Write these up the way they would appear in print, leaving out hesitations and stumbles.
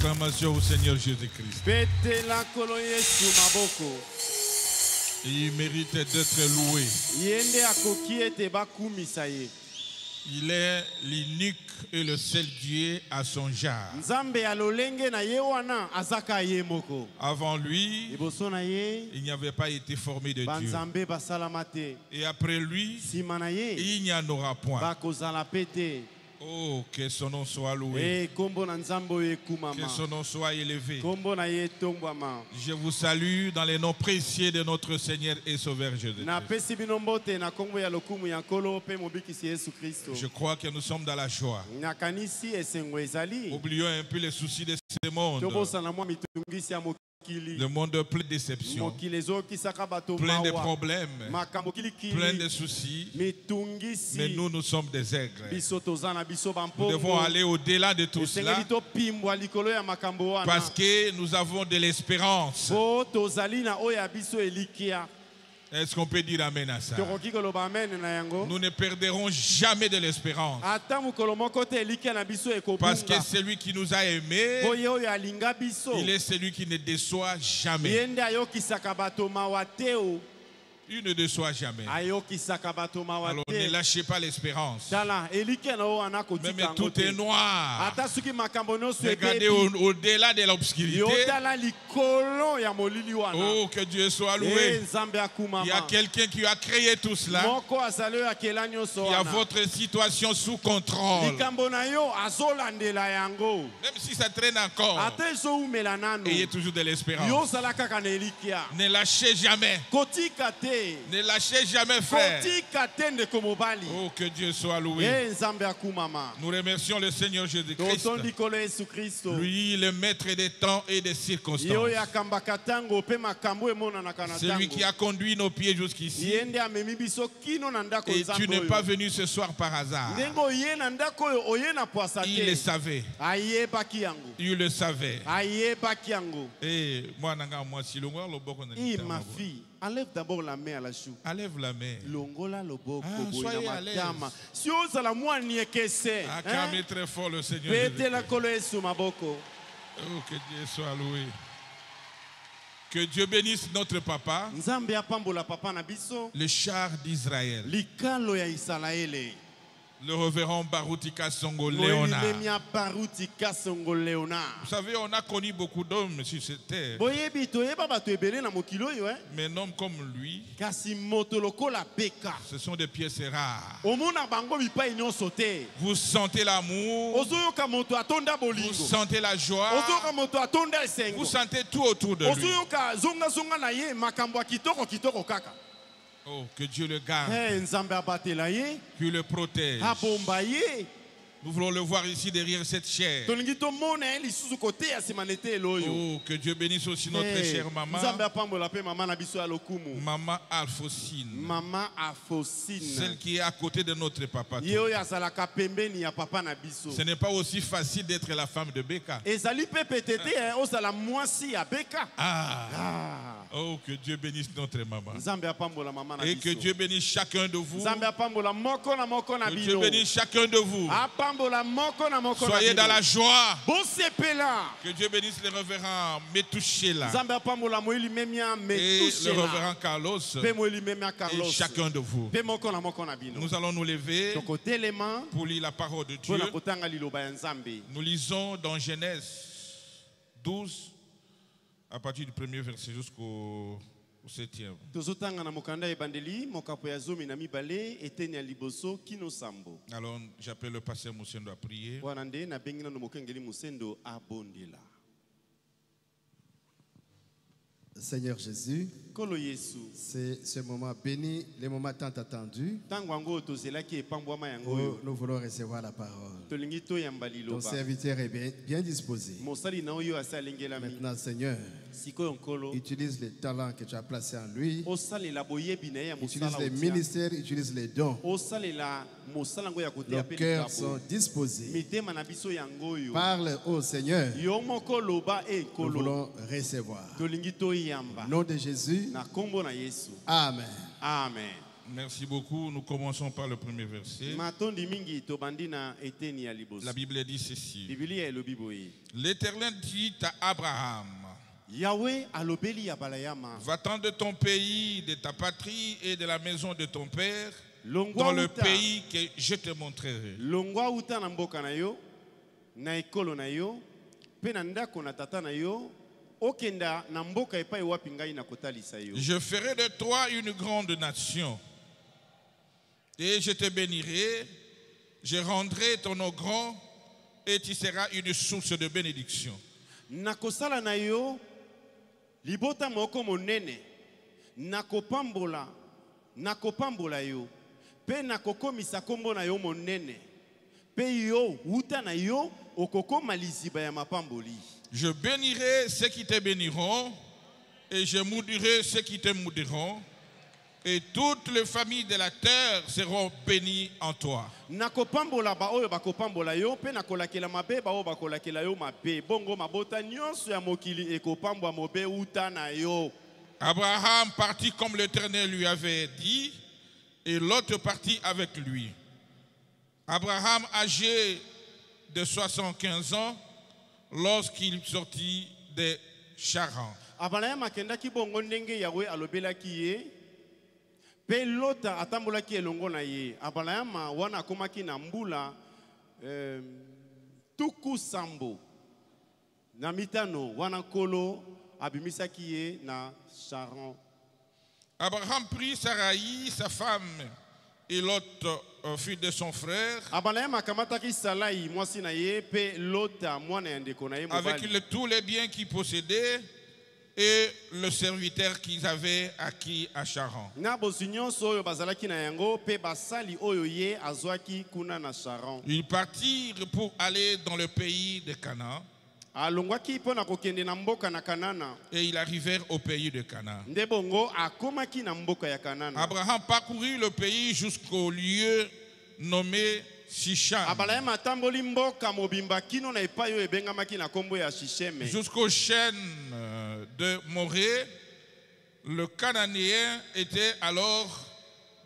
Acclamation au Seigneur Jésus-Christ. Betela kolo Yesu maboko. Il mérite d'être loué. Yende akoki ete bakumisa ye. Il est l'unique et le seul Dieu à son genre. Nzambe alolenge na ye wana azaka ye moko. Avant lui, Liboso na ye il n'y avait pas été formé de Dieu. banzambe basalama te. Et après lui, Sima na ye il n'y en aura point. bakozala pete. Oh, que son nom soit loué. E kombo na nzambe oyo Que ekumama. son nom soit élevé. Kombo na ye tombwama. Je vous salue dans les noms précieux de notre Seigneur et Sauveur Jésus-Christ. Na pesi bino mbote na kombo ya lokumu ya nkolo pe mobikisi Yesu Kristo. Je crois que nous sommes dans la joie. Nakanisi esengo ezali. Oublions un peu les soucis de ce monde. Tobosana mwa mitungisi ya mokili. Le monde plein de déceptions, Mokili ezokisaka bato plein de mawa. problèmes, Makambo kilikili. plein de soucis. Mitungisi. Mais nous sommes des aigles. Biso tozana biso Nous bampongo. devons aller au-delà de tout cela Esengeli topimbwa likolo ya makambo wana. parce que nous avons de l'espérance. Po tozali na oyo ya biso elikia. Est-ce qu'on peut dire amen à ça? Tokoki koloba amen na yango. Nous ne perdrons jamais de l'espérance Ata mokolo moko te elikia na biso parce que ekobunga. celui qui nous a aimés, Po ye oyo alinga biso. il est celui qui ne déçoit jamais. Yende ayokisaka bato mawa te o. Il ne déçoit jamais. Ayokisaka bato mawa Alors ne te. lâchez pas l'espérance. Tala elikia na oyo Même anakotika tout yango te. est noir. Ata soki makambo nyonso Regardez ebebi. au-delà de l'obscurité. Yotala likolo ya molili wana. Oh, que Dieu soit Eh, loué. Nzambe akumama. Il y a quelqu'un qui a créé tout cela. Moko azali oyo akela nyonso Il y a wana. votre situation sous contrôle. Likambo na yo azolandela yango. Même si ça traîne encore, Ata ezoumela nano. ayez toujours de l'espérance. Yozala kaka na elikia. Ne lâchez jamais. Kotika te. Ne lâchez jamais, frère. Kotika te ndeko mobali. Oh, que Dieu soit loué. Eh, Nzambe akumama. Nous remercions le Seigneur Jésus-Christ. Toton likolo Yesu Kristo. Lui, le maître des temps et des Yo circonstances. yakambaka tango pe makambo emonanaka na Celui tango. qui a conduit nos pieds jusqu'ici. Yende amemi biso kino na ndako Et Nzambe tu n'es oyo. pas venu ce soir par hasard. Ndenge oye na ndako oyo oye na poasa Il le te. savait. Ayebaki yango. Il le savait. Ayebaki yango. Et moi, moi, si l'on voit le boko na Et nita ma mabo. fille, enlève d'abord la main à la joue. Enlève la main. Longola loboko Ah, boye soyez na à l'aise. matama. Si ozala mwani ekese. Acclamez très fort le Seigneur. Pete Jésus-Christ. la kolo Yesu maboko. Oh, que Dieu soit loué. Que Dieu bénisse notre papa, Nzambe apambola papa na biso. le char d'Israël, Likalo ya Isalaele. le révérend Barutika Songo Moeli Léonard. memia baruti kasongo Léonard. Vous savez, on a connu beaucoup d'hommes sur cette terre, Boyebi toyeba bato ebele na mokili oyo mais un homme comme lui, kasi moto lokola beka. ce sont des pièces rares. Omona bango bipai nyonso te. Vous sentez l'amour, Ozoyoka moto atonda vous bolingo. sentez la joie, Ozoyoka moto atonda vous esengo. sentez tout autour de lui. Ozoyoka zonga zonga na ye makambo ya kitoko kitoko kaka. Oh, que Dieu le garde, Eh, Nzambe abatela ye, qu'il le protège. abomba ye. Nous voulons le voir ici derrière cette chair. Tolingi tomona ye lisusu kote ya nsima na etelo oyo. Oh, que Dieu bénisse aussi notre Eh, chère maman, Nzambe apambola pe mama na biso ya lokumu. maman Alphonsine, Mama celle Afosine. qui est à côté de notre papa. Ye oyo azalaka pembeni ya papa na biso. Ce n'est pas aussi facile d'être la femme de Beka. Ezali pe petete ozala mwasi ya beka. Ah, Ah. oh, que Dieu bénisse notre maman. Nzambe apambola mama na Et que biso. Dieu bénisse chacun de vous. Nzambe apambola moko na moko na Que Dieu bino. bénisse chacun de vous. Apambola moko na moko na Soyez bino. dans la joie. Bosepela. Que Dieu bénisse le révérend Metouchela Nzambe apambola moeli memia et le metushela. révérend Carlos Pe moeli memia et Carlos. chacun de vous. Pe moko na bino. Nous allons nous lever Tokotelema pour lire la parole de Dieu. mpona kotanga liloba ya Nzambe. Nous lisons dans Genèse 12, à partir du premier verset jusqu'au 7e. Tozotanga na mokanda ebandeli mokapo ya zomi na mibale eteni ya liboso kino sambo. Alors, j'appelle le pasteur Moussendo à prier. Wana nde na bengi nano mokengeli musendo abondela. Seigneur Jésus, Kolo Yesu. c'est ce moment béni, le moment tant attendu Tango yango tozelaki epambwama yango où oyo. nous voulons recevoir la parole. Tolingi toyamba Ton liloba. serviteur est bien disposé. Mosali na oyo asalengelami. Maintenant, Seigneur, Sikoyo nkolo. utilise les talents que tu as placés en lui. Osalela boyebi na ye ya Utilise mosala les otia. ministères, utilise les dons. Osalela mosala ngo ya koteya Nos pe cœurs likabo. sont disposés. Mitema na biso yango oyo. Parle au Seigneur. Yo moko loba Nous ekolo. voulons recevoir. Tolingi toyamba. Au nom de Jésus, Na kombo na Yesu. Amen. Amen. Merci beaucoup. Nous commençons par le premier verset. matondi mingi tobandi na eteni ya liboso. La Bible dit ceci. Biblia elobi boye. L'Éternel dit à Abraham, Yahweh alobeli ya balayama. va-t'en de ton pays, de ta patrie et de la maison de ton père, Longwa dans le uta. pays que je te montrerai. Longwa uta na mboka na yo, na ekolo na yo, pe na ndako na tata na yo, okenda na mboka epai wapi ngai na kotalisa yo. Je ferai de toi une grande nation et je te bénirai, je rendrai ton nom grand et tu seras une source de bénédiction. Nakosala na yo libota moko monene, nakopambola yo, pe nakokomisa kombo na yo monene, pe yo uta na yo okokoma liziba ya mapamboli. Je bénirai ceux qui te béniront et je maudirai ceux qui te maudiront et toutes les familles de la terre seront bénies en toi. Nakopambola ba oyo bakopambola yo, pe nakolakela mabe ba oyo bakolakela yo mabe. Bongo mabota nyonso ya mokili ekopambwa mobe uta na yo. Abraham partit comme l'Éternel lui avait dit et Lot partit avec lui. Abraham, âgé de 75 ans, lorsqu'il sortit de Charan. Abraham akendaki bongo ndenge Yahweh alobelaki ye, pe Lota atambolaki elongo na ye. Abraham wana akomaki na mbula tuku sambo na mitano wana kolo abimisaki ye na Charan. Abraham prit Sarai, sa femme, et Lot, fille de son frère, Abraham akamataki Salai mwasi na ye, pe Lota mwana ya ndeko na ye avec mobali. tous les biens qu'ils possédaient et le serviteur qu'ils avaient acquis à Charan. Na bosi nyonso oyo bazalaki na yango, pe basali oyo ye azwaki kuna na Charan. Ils partirent pour aller dans le pays de Canaan Alongwaki mpo na kokende na mboka na Kanana. et ils arrivèrent au pays de Canaan. Nde bongo akomaki na mboka ya Kanana. Abraham parcourut le pays jusqu'au lieu nommé Shichan, Abraham atamboli mboka mobimba kino na epai oyo ebengamaki na kombo ya Shisheme. jusqu'aux chaînes de Morée. Le Cananéen était alors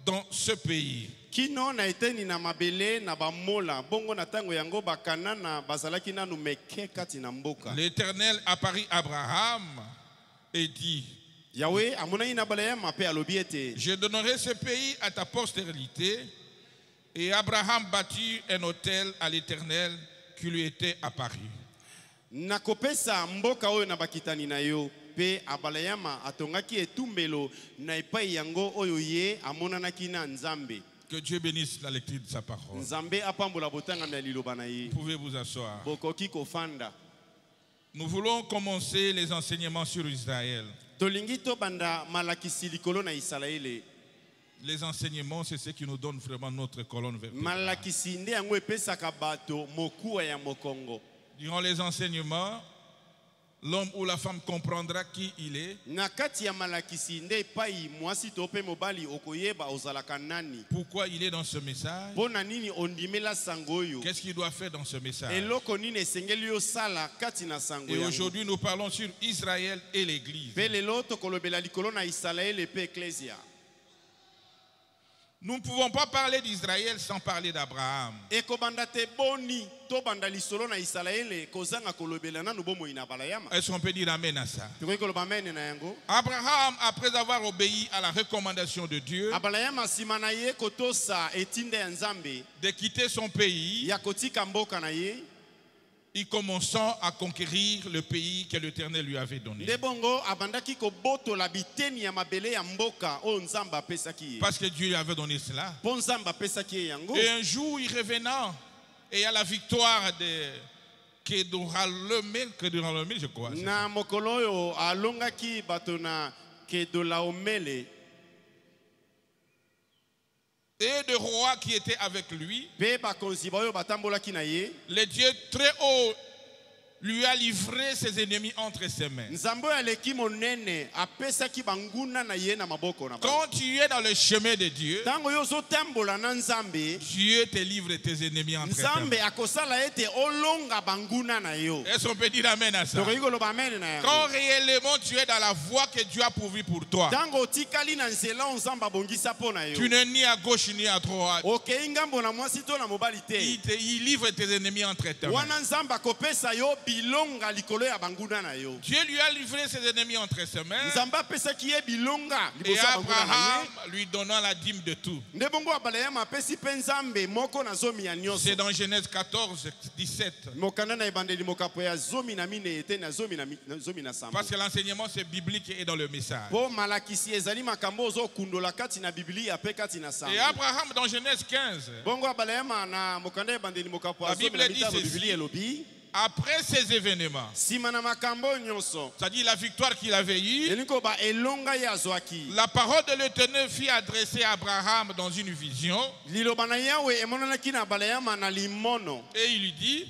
dans ce pays. Kino na eteni na mabele na bamola. Bongo na tango yango bakanana bazalaki nanu meke kati na mboka. L'Éternel apparut à Abraham et dit, Yahweh amonaki na Abraham pe alobi ete je donnerai ce pays à ta postérité. Et Abraham bâtit un autel à l'Éternel qui lui était apparu. nakopesa mboka oyo na bakitani na yo. Pe Abraham atongaki etumbelo na epai yango oyo ye amonanaki na Nzambe. Que Dieu bénisse la lecture de sa parole. Nzambe apambola botanga na liloba na ye. Vous pouvez vous asseoir. Bokoki kofanda. Nous voulons commencer les enseignements sur Israël. Tolingi to banda malakisi likolo na Israele. Les enseignements, c'est ce qui nous donne vraiment notre colonne vertébrale. Malakisi nde yango epesaka bato mokuwa ya mokongo. Durant les enseignements, l'homme ou la femme comprendra qui il est, Na kati ya malakisi nde epai mwasi to pe mobali okoyeba ozalaka nani. pourquoi il est dans ce message, Pona nini ondimela sango oyo. qu'est-ce qu'il doit faire dans ce message. Eloko nini esengeli yo sala kati na sango Et yango. aujourd'hui, nous parlons sur Israël et l'Église. Pe lelo tokolobela likolo na Israele pe eklesia. Nous ne pouvons pas parler d'Israël sans parler d'Abraham. Ekobanda te boni to banda lisolo na Israele kozanga kolobela nanu bomoi na balayama. Est-ce qu'on peut dire amen à ça? Tokoki koloba amen na yango. Abraham, après avoir obéi à la recommandation de Dieu Abalayama nsima na ye kotosa etinde ya Nzambe de quitter son pays, ya kotika mboka na ye, il commençant à conquérir le pays que l'Éternel lui avait donné. nde bongo abandaki kobotola biteni ya mabele ya mboka oyo Nzambe apesaki ye. Parce que Dieu lui avait donné cela. Mpo Nzambe apesaki ye yango. Et un jour, il revenant, et à la victoire de Kedorlaomer, je crois. Na mokolo oyo alongaki bato na Kedorlaomer Et de rois qui étaient avec lui, pe bakonzi baoyo batambolaki na ye. le Dieu très haut lui a livré ses ennemis entre ses mains. Quand tu es dans le chemin de Dieu, Dieu te livre tes ennemis entre tes mains. Est-ce qu'on peut dire amen à ça? Quand réellement tu es dans la voie que Dieu a pourvue pour toi, tu n'es ni à gauche ni à droite. Il livre tes ennemis entre tes mains. Dieu lui a livré ses ennemis entre ses mains. Et Abraham lui donnant la dîme de tout. C'est dans Genèse 14, 17. Parce que l'enseignement c'est biblique et dans le message. Et Abraham dans Genèse 15, la Bible dit ceci. Après ces événements, c'est-à-dire la victoire qu'il avait eue, la parole de l'Éternel fut adressée à Abraham dans une vision. Et il lui dit,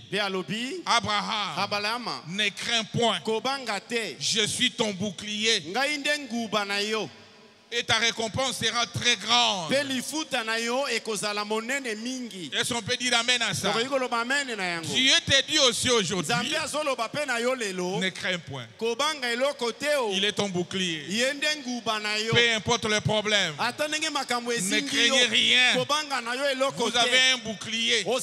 Abraham, ne crains point, je suis ton bouclier. Et ta récompense sera très grande. Est-ce qu'on peut dire amen à ça? Dieu te dit aussi aujourd'hui, ne crains point. Il est ton bouclier. Peu importe le problème, ne craignez rien. Vous avez un bouclier. Vous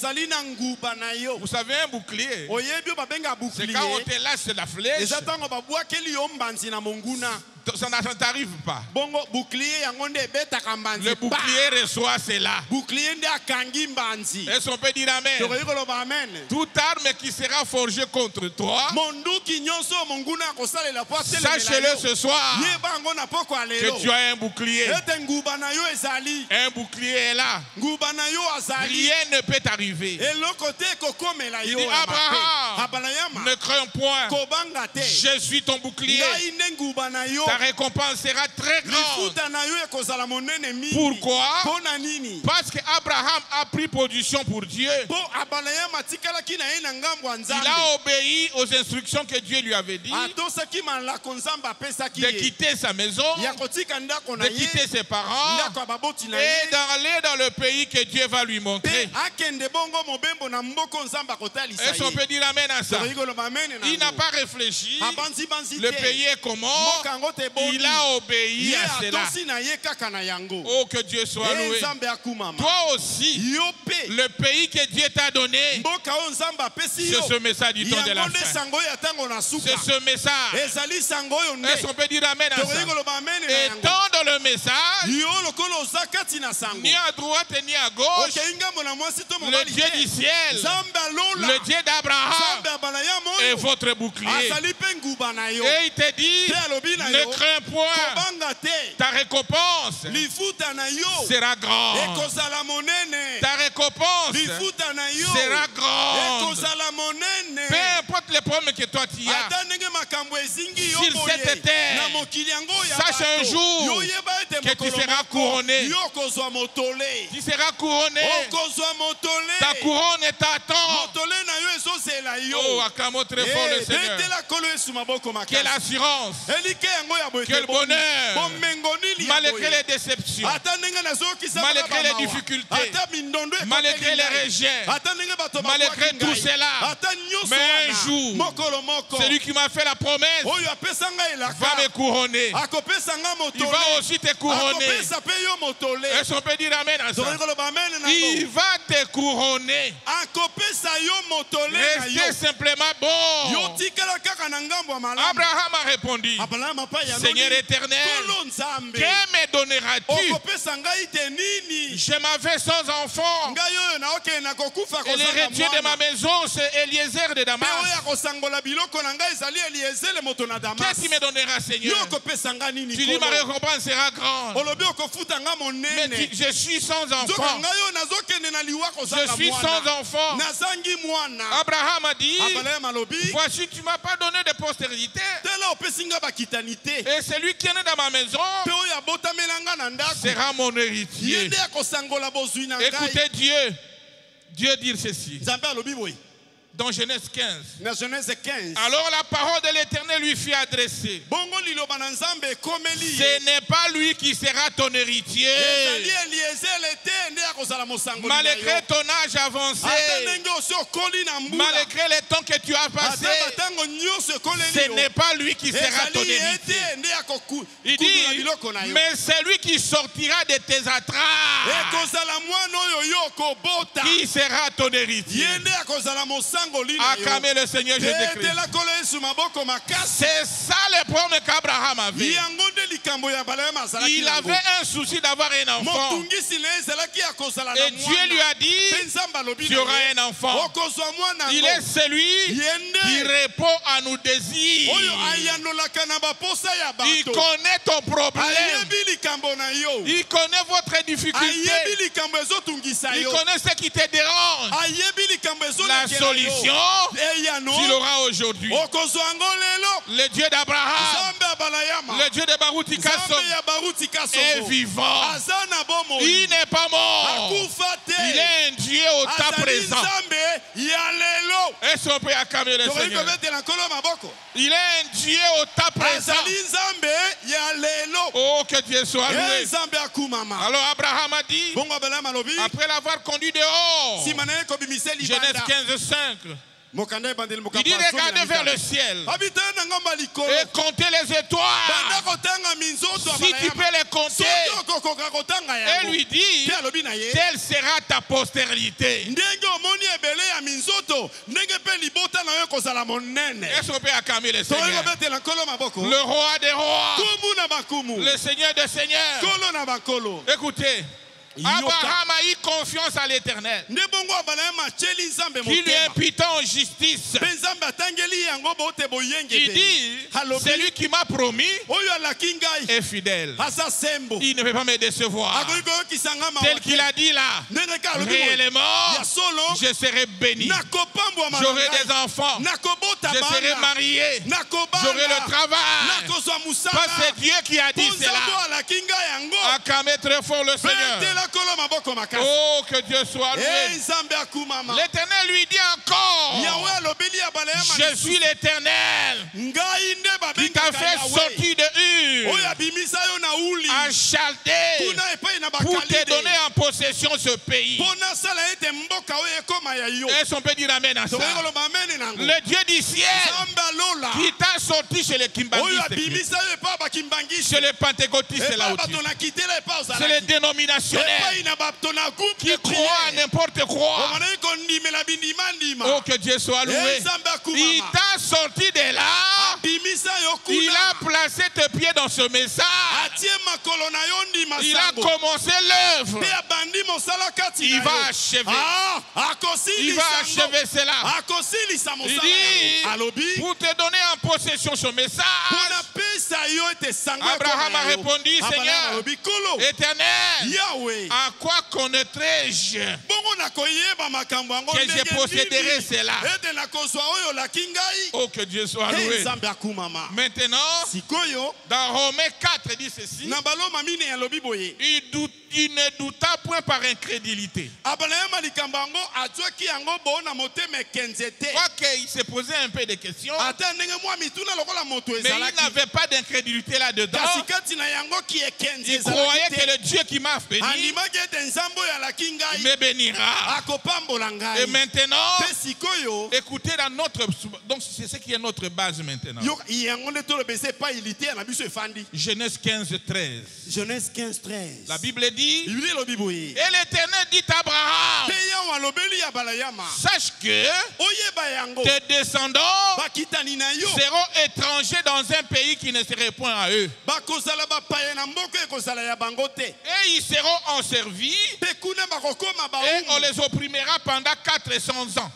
savez un bouclier, c'est quand on te lâche la flèche, ça ne t'arrive pas. Le bouclier reçoit cela. Est-ce qu'on peut dire amen? Toute arme qui sera forgée contre toi, sache-le ce soir que tu as un bouclier. Un bouclier est là. Rien ne peut t'arriver. Il dit Abraham, ne crains point, je suis ton bouclier. Ta récompense sera très grande. Pourquoi? Parce qu'Abraham a pris position pour Dieu. Il a obéi aux instructions que Dieu lui avait dit de quitter sa maison, de quitter ses parents et d'aller dans le pays que Dieu va lui montrer. Est-ce qu'on peut dire amen à ça? Il n'a pas réfléchi. Le pays est comment? Il a obéi à cela. Oh, que Dieu soit loué. Toi aussi, le pays que Dieu t'a donné, c'est ce message du temps de la fin. C'est ce message. Est-ce qu'on peut dire amen à ça? Étant dans le message, ni à droite ni à gauche, le Dieu du ciel, le Dieu d'Abraham est votre bouclier. Et il te dit, ne crains point, ta récompense sera grande. Ta récompense sera grande. Peu importe les problèmes que toi tu as sur cette terre, sache un jour que tu seras couronné. Tu seras couronné. Ta couronne t'attend. Oh, acclamons très fort le Seigneur. Quelle assurance, quel bonheur, malgré les déceptions, malgré les difficultés, malgré les rejets, malgré tout cela. Mais un jour, celui qui m'a fait la promesse va me couronner. Il va aussi te couronner. Est-ce qu'on peut dire amen à ça? Il va te couronner. Restez simplement bon. Abraham a répondu, Seigneur éternel, que me donneras-tu? Je m'avais sans enfant. Et l'héritier de ma maison, c'est Eliezer de Damas. Qu'est-ce qu'il me donnera, Seigneur? Tu dis ma récompense sera grande. Mais je suis sans enfant. Je suis sans enfant. Abraham a dit, voici, tu ne m'as pas donné de postérité. Et celui qui est né dans ma maison sera mon héritier. Écoutez Dieu dire ceci. Dans Genèse 15. Na Genèse 15. Alors la parole de l'Éternel lui fut adressée. Bongo liloba na Nzambe komeli. Ce n'est pas lui qui sera ton héritier. Malgré ton âge avancé, malgré les temps que tu as passé, ce n'est pas lui qui sera ton héritier. Il dit, mais c'est lui qui sortira de tes entrailles qui sera ton héritier. Acclamez le Seigneur Jésus-Christ. C'est ça le problème qu'Abraham avait. Il avait un souci d'avoir un enfant. Et Dieu lui a dit, tu auras un enfant. Il est celui qui répond à nos désirs. Il connaît ton problème. Il connaît votre difficulté. Il connaît ce qui te dérange. La solution, tu l'auras aujourd'hui. Le Dieu d'Abraham, le Dieu de Baruti Kasson est vivant. Il n'est pas mort. Il est un Dieu au temps présent. Est-ce qu'on peut acclamer le Seigneur? Il est un Dieu au temps présent. Oh, que Dieu soit loué. Alors Abraham a dit, après l'avoir conduit dehors, Genèse 15:5, il dit regardez vers le ciel et comptez les étoiles. Si tu peux les compter, et lui dit, telle sera ta postérité. Est-ce qu'on peut acclamer le Seigneur? Le roi des rois, le Seigneur des seigneurs. Écoutez, Abraham a eu confiance à l'Éternel, qui lui imputa en justice. Il dit, celui qui m'a promis est fidèle. Il ne peut pas me décevoir. Tel qu'il a dit là, réellement, je serai béni. J'aurai des enfants. Je serai marié. J'aurai le travail. Parce que c'est Dieu qui a dit cela. Acclamez très fort le Seigneur. Oh, que Dieu soit loué. L'Éternel lui dit encore, je suis l'Éternel qui t'a fait sortir de Ur à Chaldée pour te donner en possession ce pays. Est-ce qu'on peut dire amen à ça? Le Dieu du ciel qui t'a sorti chez les Kimbangistes, chez les pentecôtistes, c'est les dénominationnels qui croient à n'importe quoi. Oh, que Dieu soit loué. Il t'a sorti de là. Il a placé tes pieds dans ce message. Il a commencé l'œuvre. Il va achever. Il va achever cela. Il dit, pour te donner en possession ce message, Abraham a répondu, Seigneur, Éternel, à quoi connaîtrai-je que je posséderai cela? Oh, que Dieu soit loué. Maintenant, dans Romains 4, dit ceci, il ne douta point par incrédulité. Il se posait un peu de questions, mais il n'avait pas d'incrédulité là-dedans. Il croyait que le Dieu qui m'a béni me bénira. Et maintenant, écoutez dans notre... Donc c'est ce qui est notre base maintenant. Genèse 15:13. Genèse 15:13. La Bible dit, et l'Éternel dit à Abraham, sache que tes descendants seront étrangers dans un pays qui ne serait point à eux. Et ils seront enservis et on les opprimera pendant 400 ans.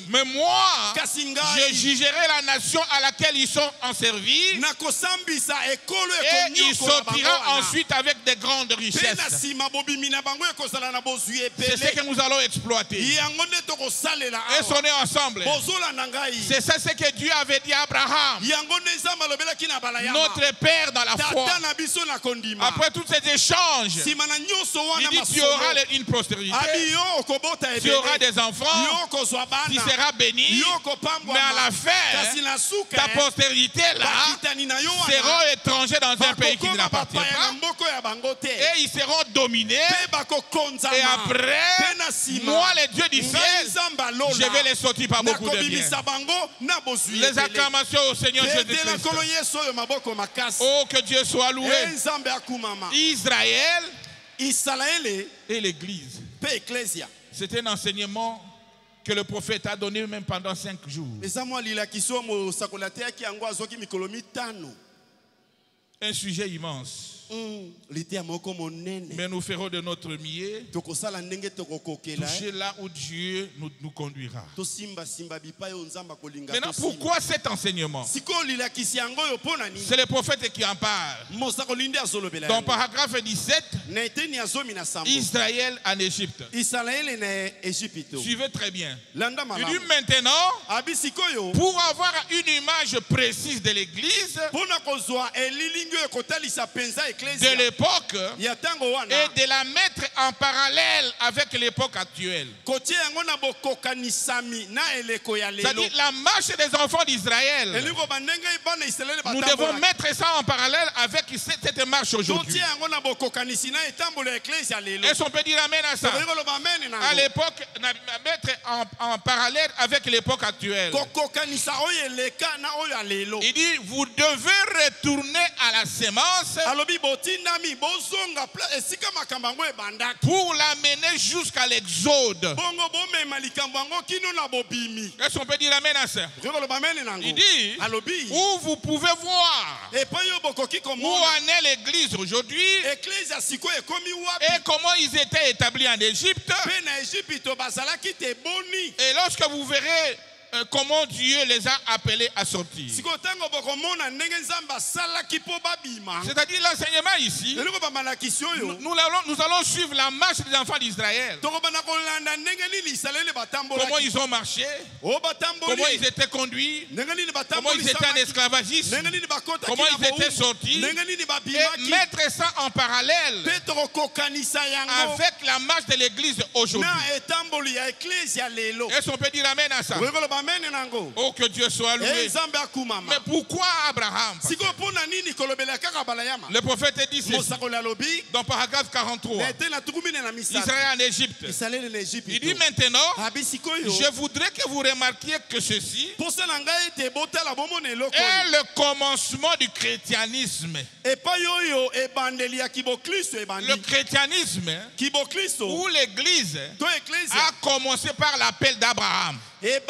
Mais moi, je jugerai la nation à laquelle ils sont enservis et il sortira ensuite avec de grandes richesses. C'est ce que nous allons exploiter. Est-ce qu'on est ensemble? C'est ça ce que Dieu avait dit à Abraham, notre père dans la foi. Après tous ces échanges, il dit tu auras une postérité Tu auras des enfants, tu seras béni, mais à la fin, ta postérité là seront étrangers dans un pays qui ne l'appartient pas et ils seront dominés. Et après, moi, le Dieu d'Israël, je vais les sortir par beaucoup de bien. Les acclamations au Seigneur Jésus-Christ. Oh, que Dieu soit loué. Israël et l'Église. C'est un enseignement que le prophète a donné même pendant 5 jours. Un sujet immense. Mais nous ferons de notre mieux, toucher là où Dieu nous conduira. Maintenant, pourquoi cet enseignement? C'est le prophète qui en parle. Dans paragraphe 17, Israël en Égypte. Suivez très bien. Il dit maintenant, pour avoir une image précise de l'Église, de l'époque et de la mettre en parallèle avec l'époque actuelle. C'est-à-dire la marche des enfants d'Israël. Nous devons mettre ça en parallèle avec cette marche aujourd'hui. Est-ce qu'on peut dire amen à ça? À l'époque, mettre en parallèle avec l'époque actuelle. Il dit, vous devez retourner à la sémence pour l'amener jusqu'à l'Exode. Est-ce qu'on peut dire amen à ça? Il dit, où vous pouvez voir où en est l'Église aujourd'hui et comment ils étaient établis en Égypte. Et lorsque vous verrez comment Dieu les a appelés à sortir. C'est-à-dire l'enseignement ici, nous allons suivre la marche des enfants d'Israël. Comment ils ont marché, comment ils étaient conduits, comment ils étaient en esclavagisme, comment ils étaient sortis, et mettre ça en parallèle avec la marche de l'Église aujourd'hui. Est-ce qu'on peut dire amen à ça? Oh, que Dieu soit loué. Mais pourquoi Abraham? Le prophète dit ceci dans paragraphe 43. Israël en Égypte. Il dit maintenant, je voudrais que vous remarquiez que ceci est le commencement du christianisme. Le christianisme où l'Église a commencé par l'appel d'Abraham. Est-ce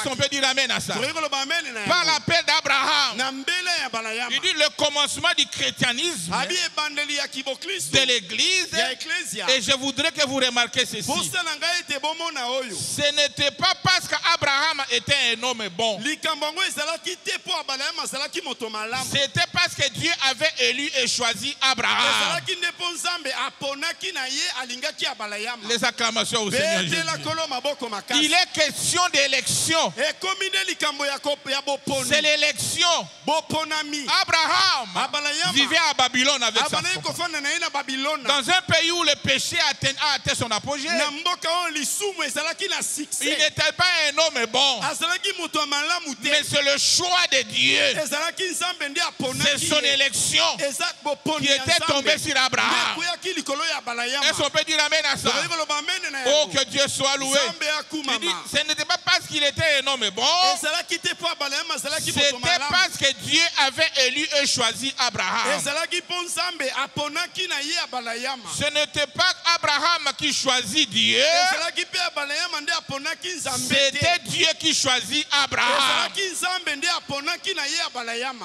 qu'on peut dire amen à ça? Par l'appel d'Abraham. Il dit le commencement du christianisme, de l'Église. Et je voudrais que vous remarquiez ceci. Ce n'était pas parce qu'Abraham était un homme bon. C'était parce que Dieu avait élu et choisi Abraham. Les acclamations au Seigneur Jésus. Il est question d'élection. C'est l'élection. Abraham vivait à Babylone avec sa femme. Dans un pays où le péché a atteint son apogée. Il n'était pas un homme bon. Mais c'est le choix de Dieu. C'est son élection qui était tombée sur Abraham. Est-ce qu'on peut dire amen à ça? Oh, que Dieu soit loué. Il dit, ce n'était pas parce qu'il était un homme bon. C'était parce que Dieu avait élu et choisi Abraham. Ce n'était pas Abraham qui choisit Dieu. C'était Dieu qui choisit Abraham.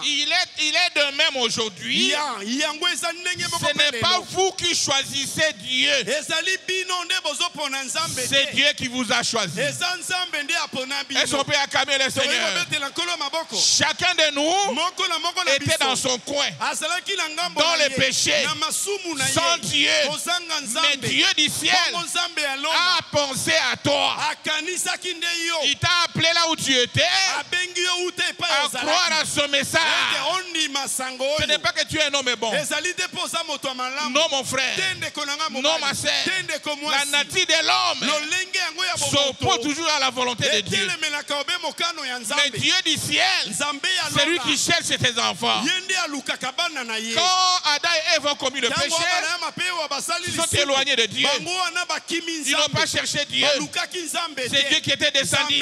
Il est de même aujourd'hui. Ce n'est pas vous qui choisissez Dieu. C'est Dieu qui vous a choisi. Est-ce qu'on peut acclamer le Seigneur? Chacun de nous était dans son coin, dans les péchés, sans Dieu. Mais Dieu du ciel a pensé à toi. Il t'a appelé là où tu étais, à croire à ce message. Ce n'est pas que tu es un homme bon. Non, mon frère. Non, ma sœur. La nature de l'homme s'oppose toujours à la volonté de Dieu. Mais Dieu du ciel, c'est lui qui cherche ses enfants. Quand Adam et Ève ont commis le péché, ils sont éloignés de Dieu. Ils n'ont pas cherché Dieu. C'est Dieu qui était descendu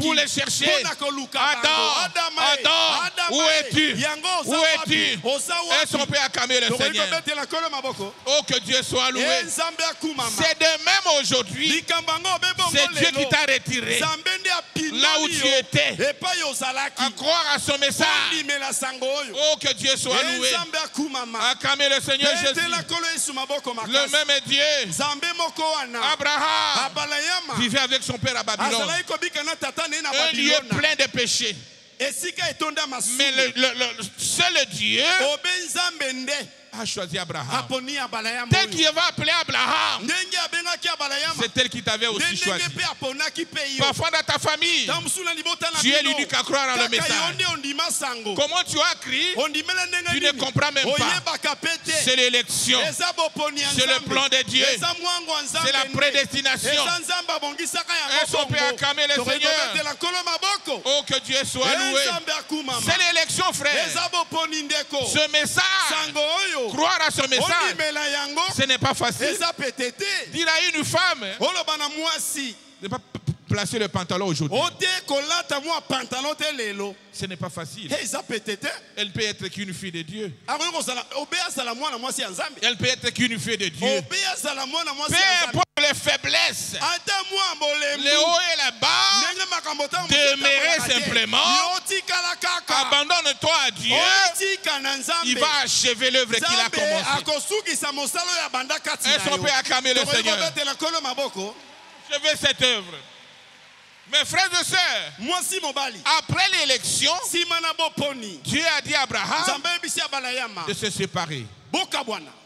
pour les chercher. Adam, où es-tu? Où es-tu? Est-ce qu'on peut acclamer le Seigneur? Oh, que Dieu soit loué. C'est de même aujourd'hui. C'est Dieu qui t'a retiré là où tu étais, à croire à son message. Oh, que Dieu soit loué. Acclamez le Seigneur Jésus. Le même Dieu. Abraham vivait avec son père à Babylone. Un lieu plein de péchés. Mais le seul Dieu a choisi Abraham. Tel qu'il va appeler Abraham, c'est tel qui t'avait aussi choisi. Parfois dans ta famille, tu es l'unique à croire en le message. Comment tu as crié, tu ne comprends même pas. C'est l'élection, c'est le plan de Dieu, c'est la prédestination. Est-ce qu'on peut acclamer le Seigneur? Oh, que Dieu soit loué. C'est l'élection, frère. Ce message, croire à ce message, ce n'est pas facile. Dire à une femme de ne pas placer le pantalon aujourd'hui, ce n'est pas facile. Elle peut être qu'une fille de Dieu. Elle peut être qu'une fille de Dieu. Peu importe les faiblesses, les hauts et les bas, demeurer simplement. Abandonne-toi à Dieu. Il va achever l'œuvre qu'il a commencée. Est-ce qu'on peut acclamer le Seigneur? Je veux cette œuvre. Mes frères et sœurs, après l'élection, Dieu a dit à Abraham de se séparer.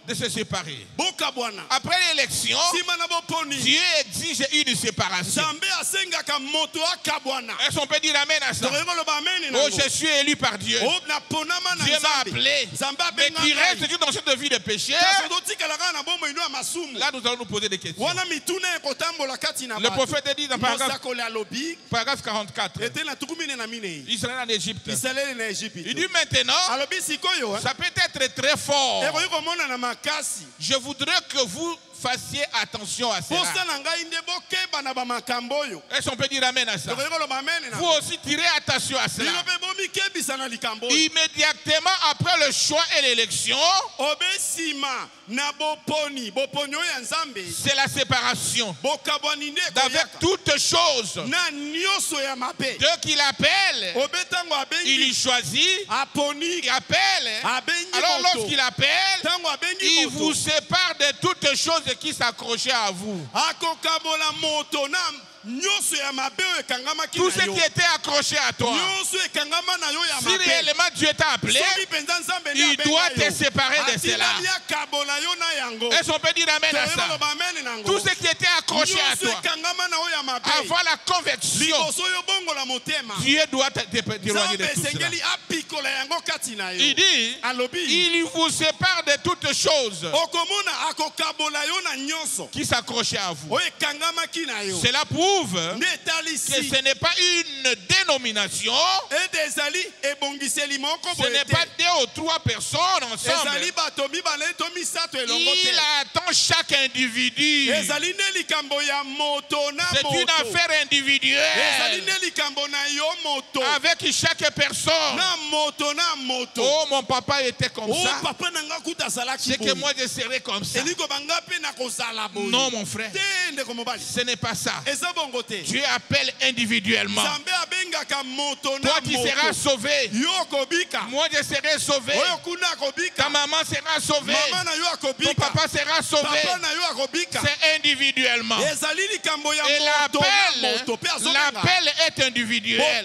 De se séparer. Après l'élection, Dieu exige une séparation. Est-ce qu'on peut dire amen à ça? Oh, je suis élu par Dieu. Dieu m'a appelé. Mais tu restes dans cette vie de péché. Là, nous allons nous poser des questions. Le prophète dit dans paragraphe 44, Israël en Égypte. Il dit maintenant, ça peut être très fort. Je voudrais que vous fassiez attention à cela. Est-ce qu'on peut dire amen à ça? Vous aussi tirez attention à cela. Immédiatement après le choix et l'élection, c'est la séparation d'avec toutes choses. Dieu qui l'appelle, il y choisit, il appelle. Alors lorsqu'il appelle, il vous sépare de toutes choses qui s'accrochaient à vous. Tout ce qui était accroché à toi, si réellement Dieu t'a appelé, il doit te séparer de cela. Est-ce qu'on peut dire amen à ça? Tout ce qui était accroché à toi, avant la conversion, Dieu doit t'éloigner de tout cela. Il dit, il vous sépare de toutes choses qui s'accrochaient à vous. Cela prouve que ce n'est pas une dénomination, ce n'est pas 2 ou 3 personnes ensemble. Il attend chaque individu. C'est une affaire individuelle avec chaque personne. Oh, mon papa était comme ça, c'est que moi je serai comme ça. Non, mon frère, ce n'est pas ça. Dieu appelle individuellement. Toi tu seras sauvé, moi je serai sauvé, ta maman sera sauvée, ton papa sera sauvé. C'est individuellement. Et l'appel L'appel est individuel.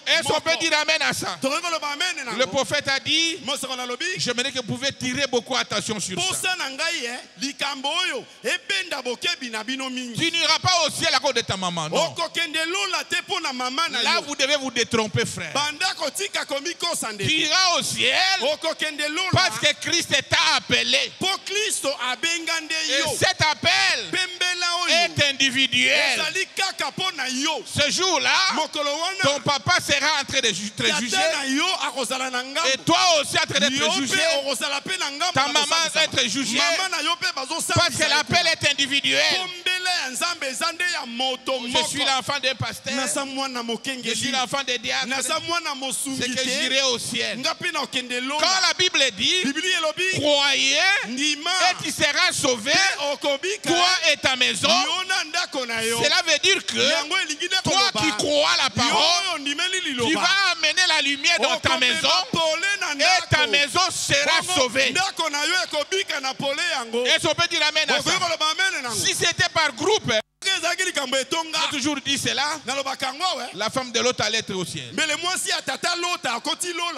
Est-ce qu'on peut dire amen à ça? Le prophète a dit, j'aimerais que vous pouvez tirer beaucoup attention sur ça. Tu n'iras pas au ciel à cause de ta maman, non. Là, vous devez vous détromper, frère. Tu iras au ciel parce que Christ t'a appelé. Et cet appel est individuel. Ce jour-là, ton papa sera en train de te juger. Et toi aussi en train d'être jugé. Ta maman va être jugée. Parce que l'appel est individuel. Je suis l'enfant d'un pasteur. Je suis l'enfant des diacres. C'est que j'irai au ciel. Quand la Bible dit, croyez et tu seras sauvé, toi et ta maison. Cela veut dire que toi qui crois la parole, tu vas amener la lumière dans ta maison et ta maison sera sauvée. Est-ce qu'on peut dire amen à ça? Si c'était par groupe, j'ai toujours dit cela. La femme de l'autre allait être au ciel.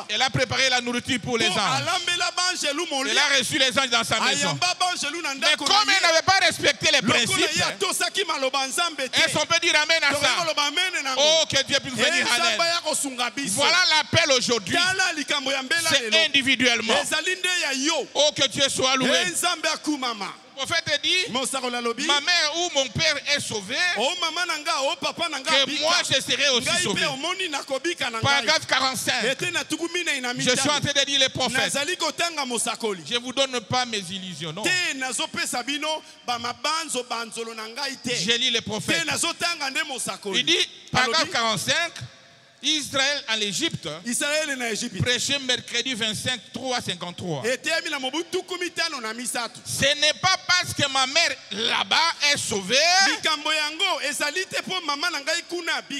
Elle a préparé la nourriture pour les anges. Elle a reçu les anges dans sa maison. Mais comme elle n'avait pas respecté les principes, est-ce qu'on peut dire amen à ça? Oh, que Dieu puisse venir en elle. Voilà l'appel aujourd'hui. C'est individuellement. Oh, que Dieu soit loué. Le prophète dit, ma mère ou mon père est sauvé, que moi je serai aussi sauvé. Paragraphe 45. Je suis en train de dire le prophète. Je ne vous donne pas mes illusions, non. Je lis le prophète. Il dit, paragraphe 45. Israël en Égypte, prêché mercredi 25, 3-53. Ce n'est pas parce que ma mère là-bas est sauvée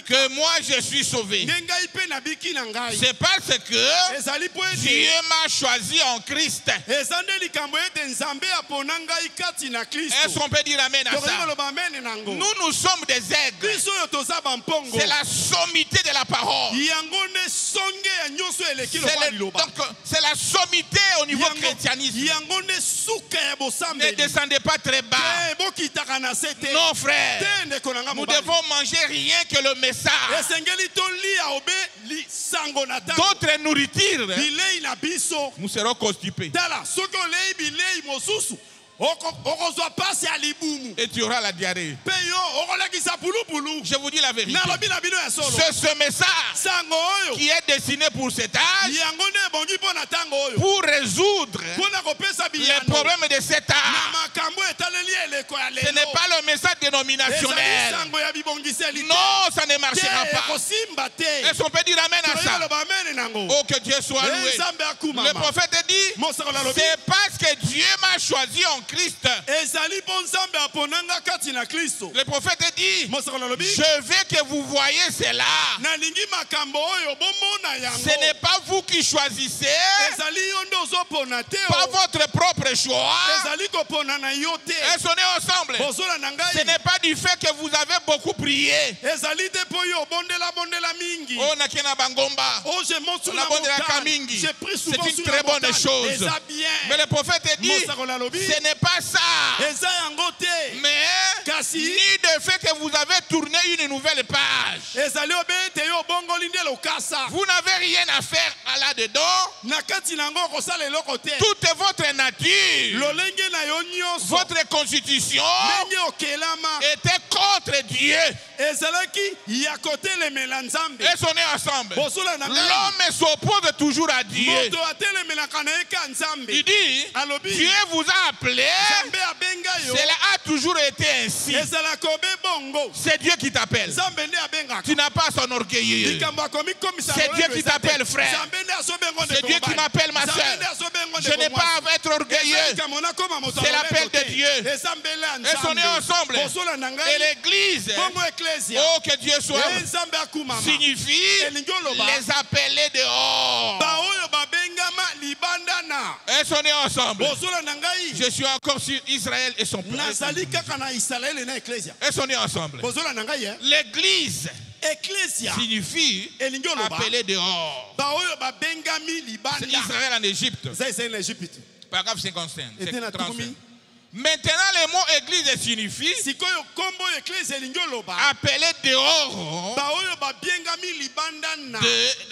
que moi je suis sauvé. C'est parce que Dieu m'a choisi en Christ. Est-ce qu'on peut dire amen à ça? Nous sommes des aigles. C'est la sommité de la parole. C'est la sommité au niveau christianisme. Ne descendez pas très bas. Non, frère. Nous devons manger rien que le message. D'autres nourritures, nous serons constipés. Et tu auras la diarrhée. Je vous dis la vérité. C'est ce message qui est destiné pour cet âge, pour résoudre les problèmes de cet âge. Ce n'est pas le message dénominationnel. Non, ça ne marchera pas. Est-ce qu'on peut dire amen à ça? Oh, que Dieu soit loué. Le prophète dit, c'est parce que Dieu m'a choisi en Christ. Le prophète dit, je veux que vous voyez cela. Ce n'est pas vous qui choisissez, pas votre propre choix. Est-ce qu'on est ensemble? Ce n'est pas du fait que vous avez beaucoup prié. Oh, nakena bangomba. C'est une très bonne chose. Mais le prophète dit, ce n'est pas ça. Mais ni de fait que vous avez tourné une nouvelle page. Vous n'avez rien à faire là-dedans. Toute votre nature, votre constitution était contre Dieu. Est-ce qu'on est ensemble? L'homme s'oppose toujours à Dieu. Il dit, Dieu vous a appelé. Cela a toujours été ainsi. C'est Dieu qui t'appelle. Tu n'as pas à s'enorgueillir. C'est Dieu qui t'appelle, frère. C'est Dieu qui m'appelle, ma soeur. Je n'ai pas à être orgueilleux. C'est l'appel de Dieu. Est-ce qu'on est ensemble? Et l'église, oh, que Dieu soit, signifie les appeler dehors. libanda. Elles sont nées ensemble. Bozola nangai. Je suis encore sur Israël et son peuple. Nazali kaka na Israël na ecclesia. Elles sont nées ensemble. Bozola nangai. L'église Ecclesia signifie appelé dehors. Ba oyo ba bengami libanda. C'est Israël en Égypte. C'est en Égypte. Paragraphe 55. Était na tukumi. Maintenant, le mot église signifie Sikoyo kombo ecclesia lingoloba. appelé dehors. Ba oyo ba bengami libanda na.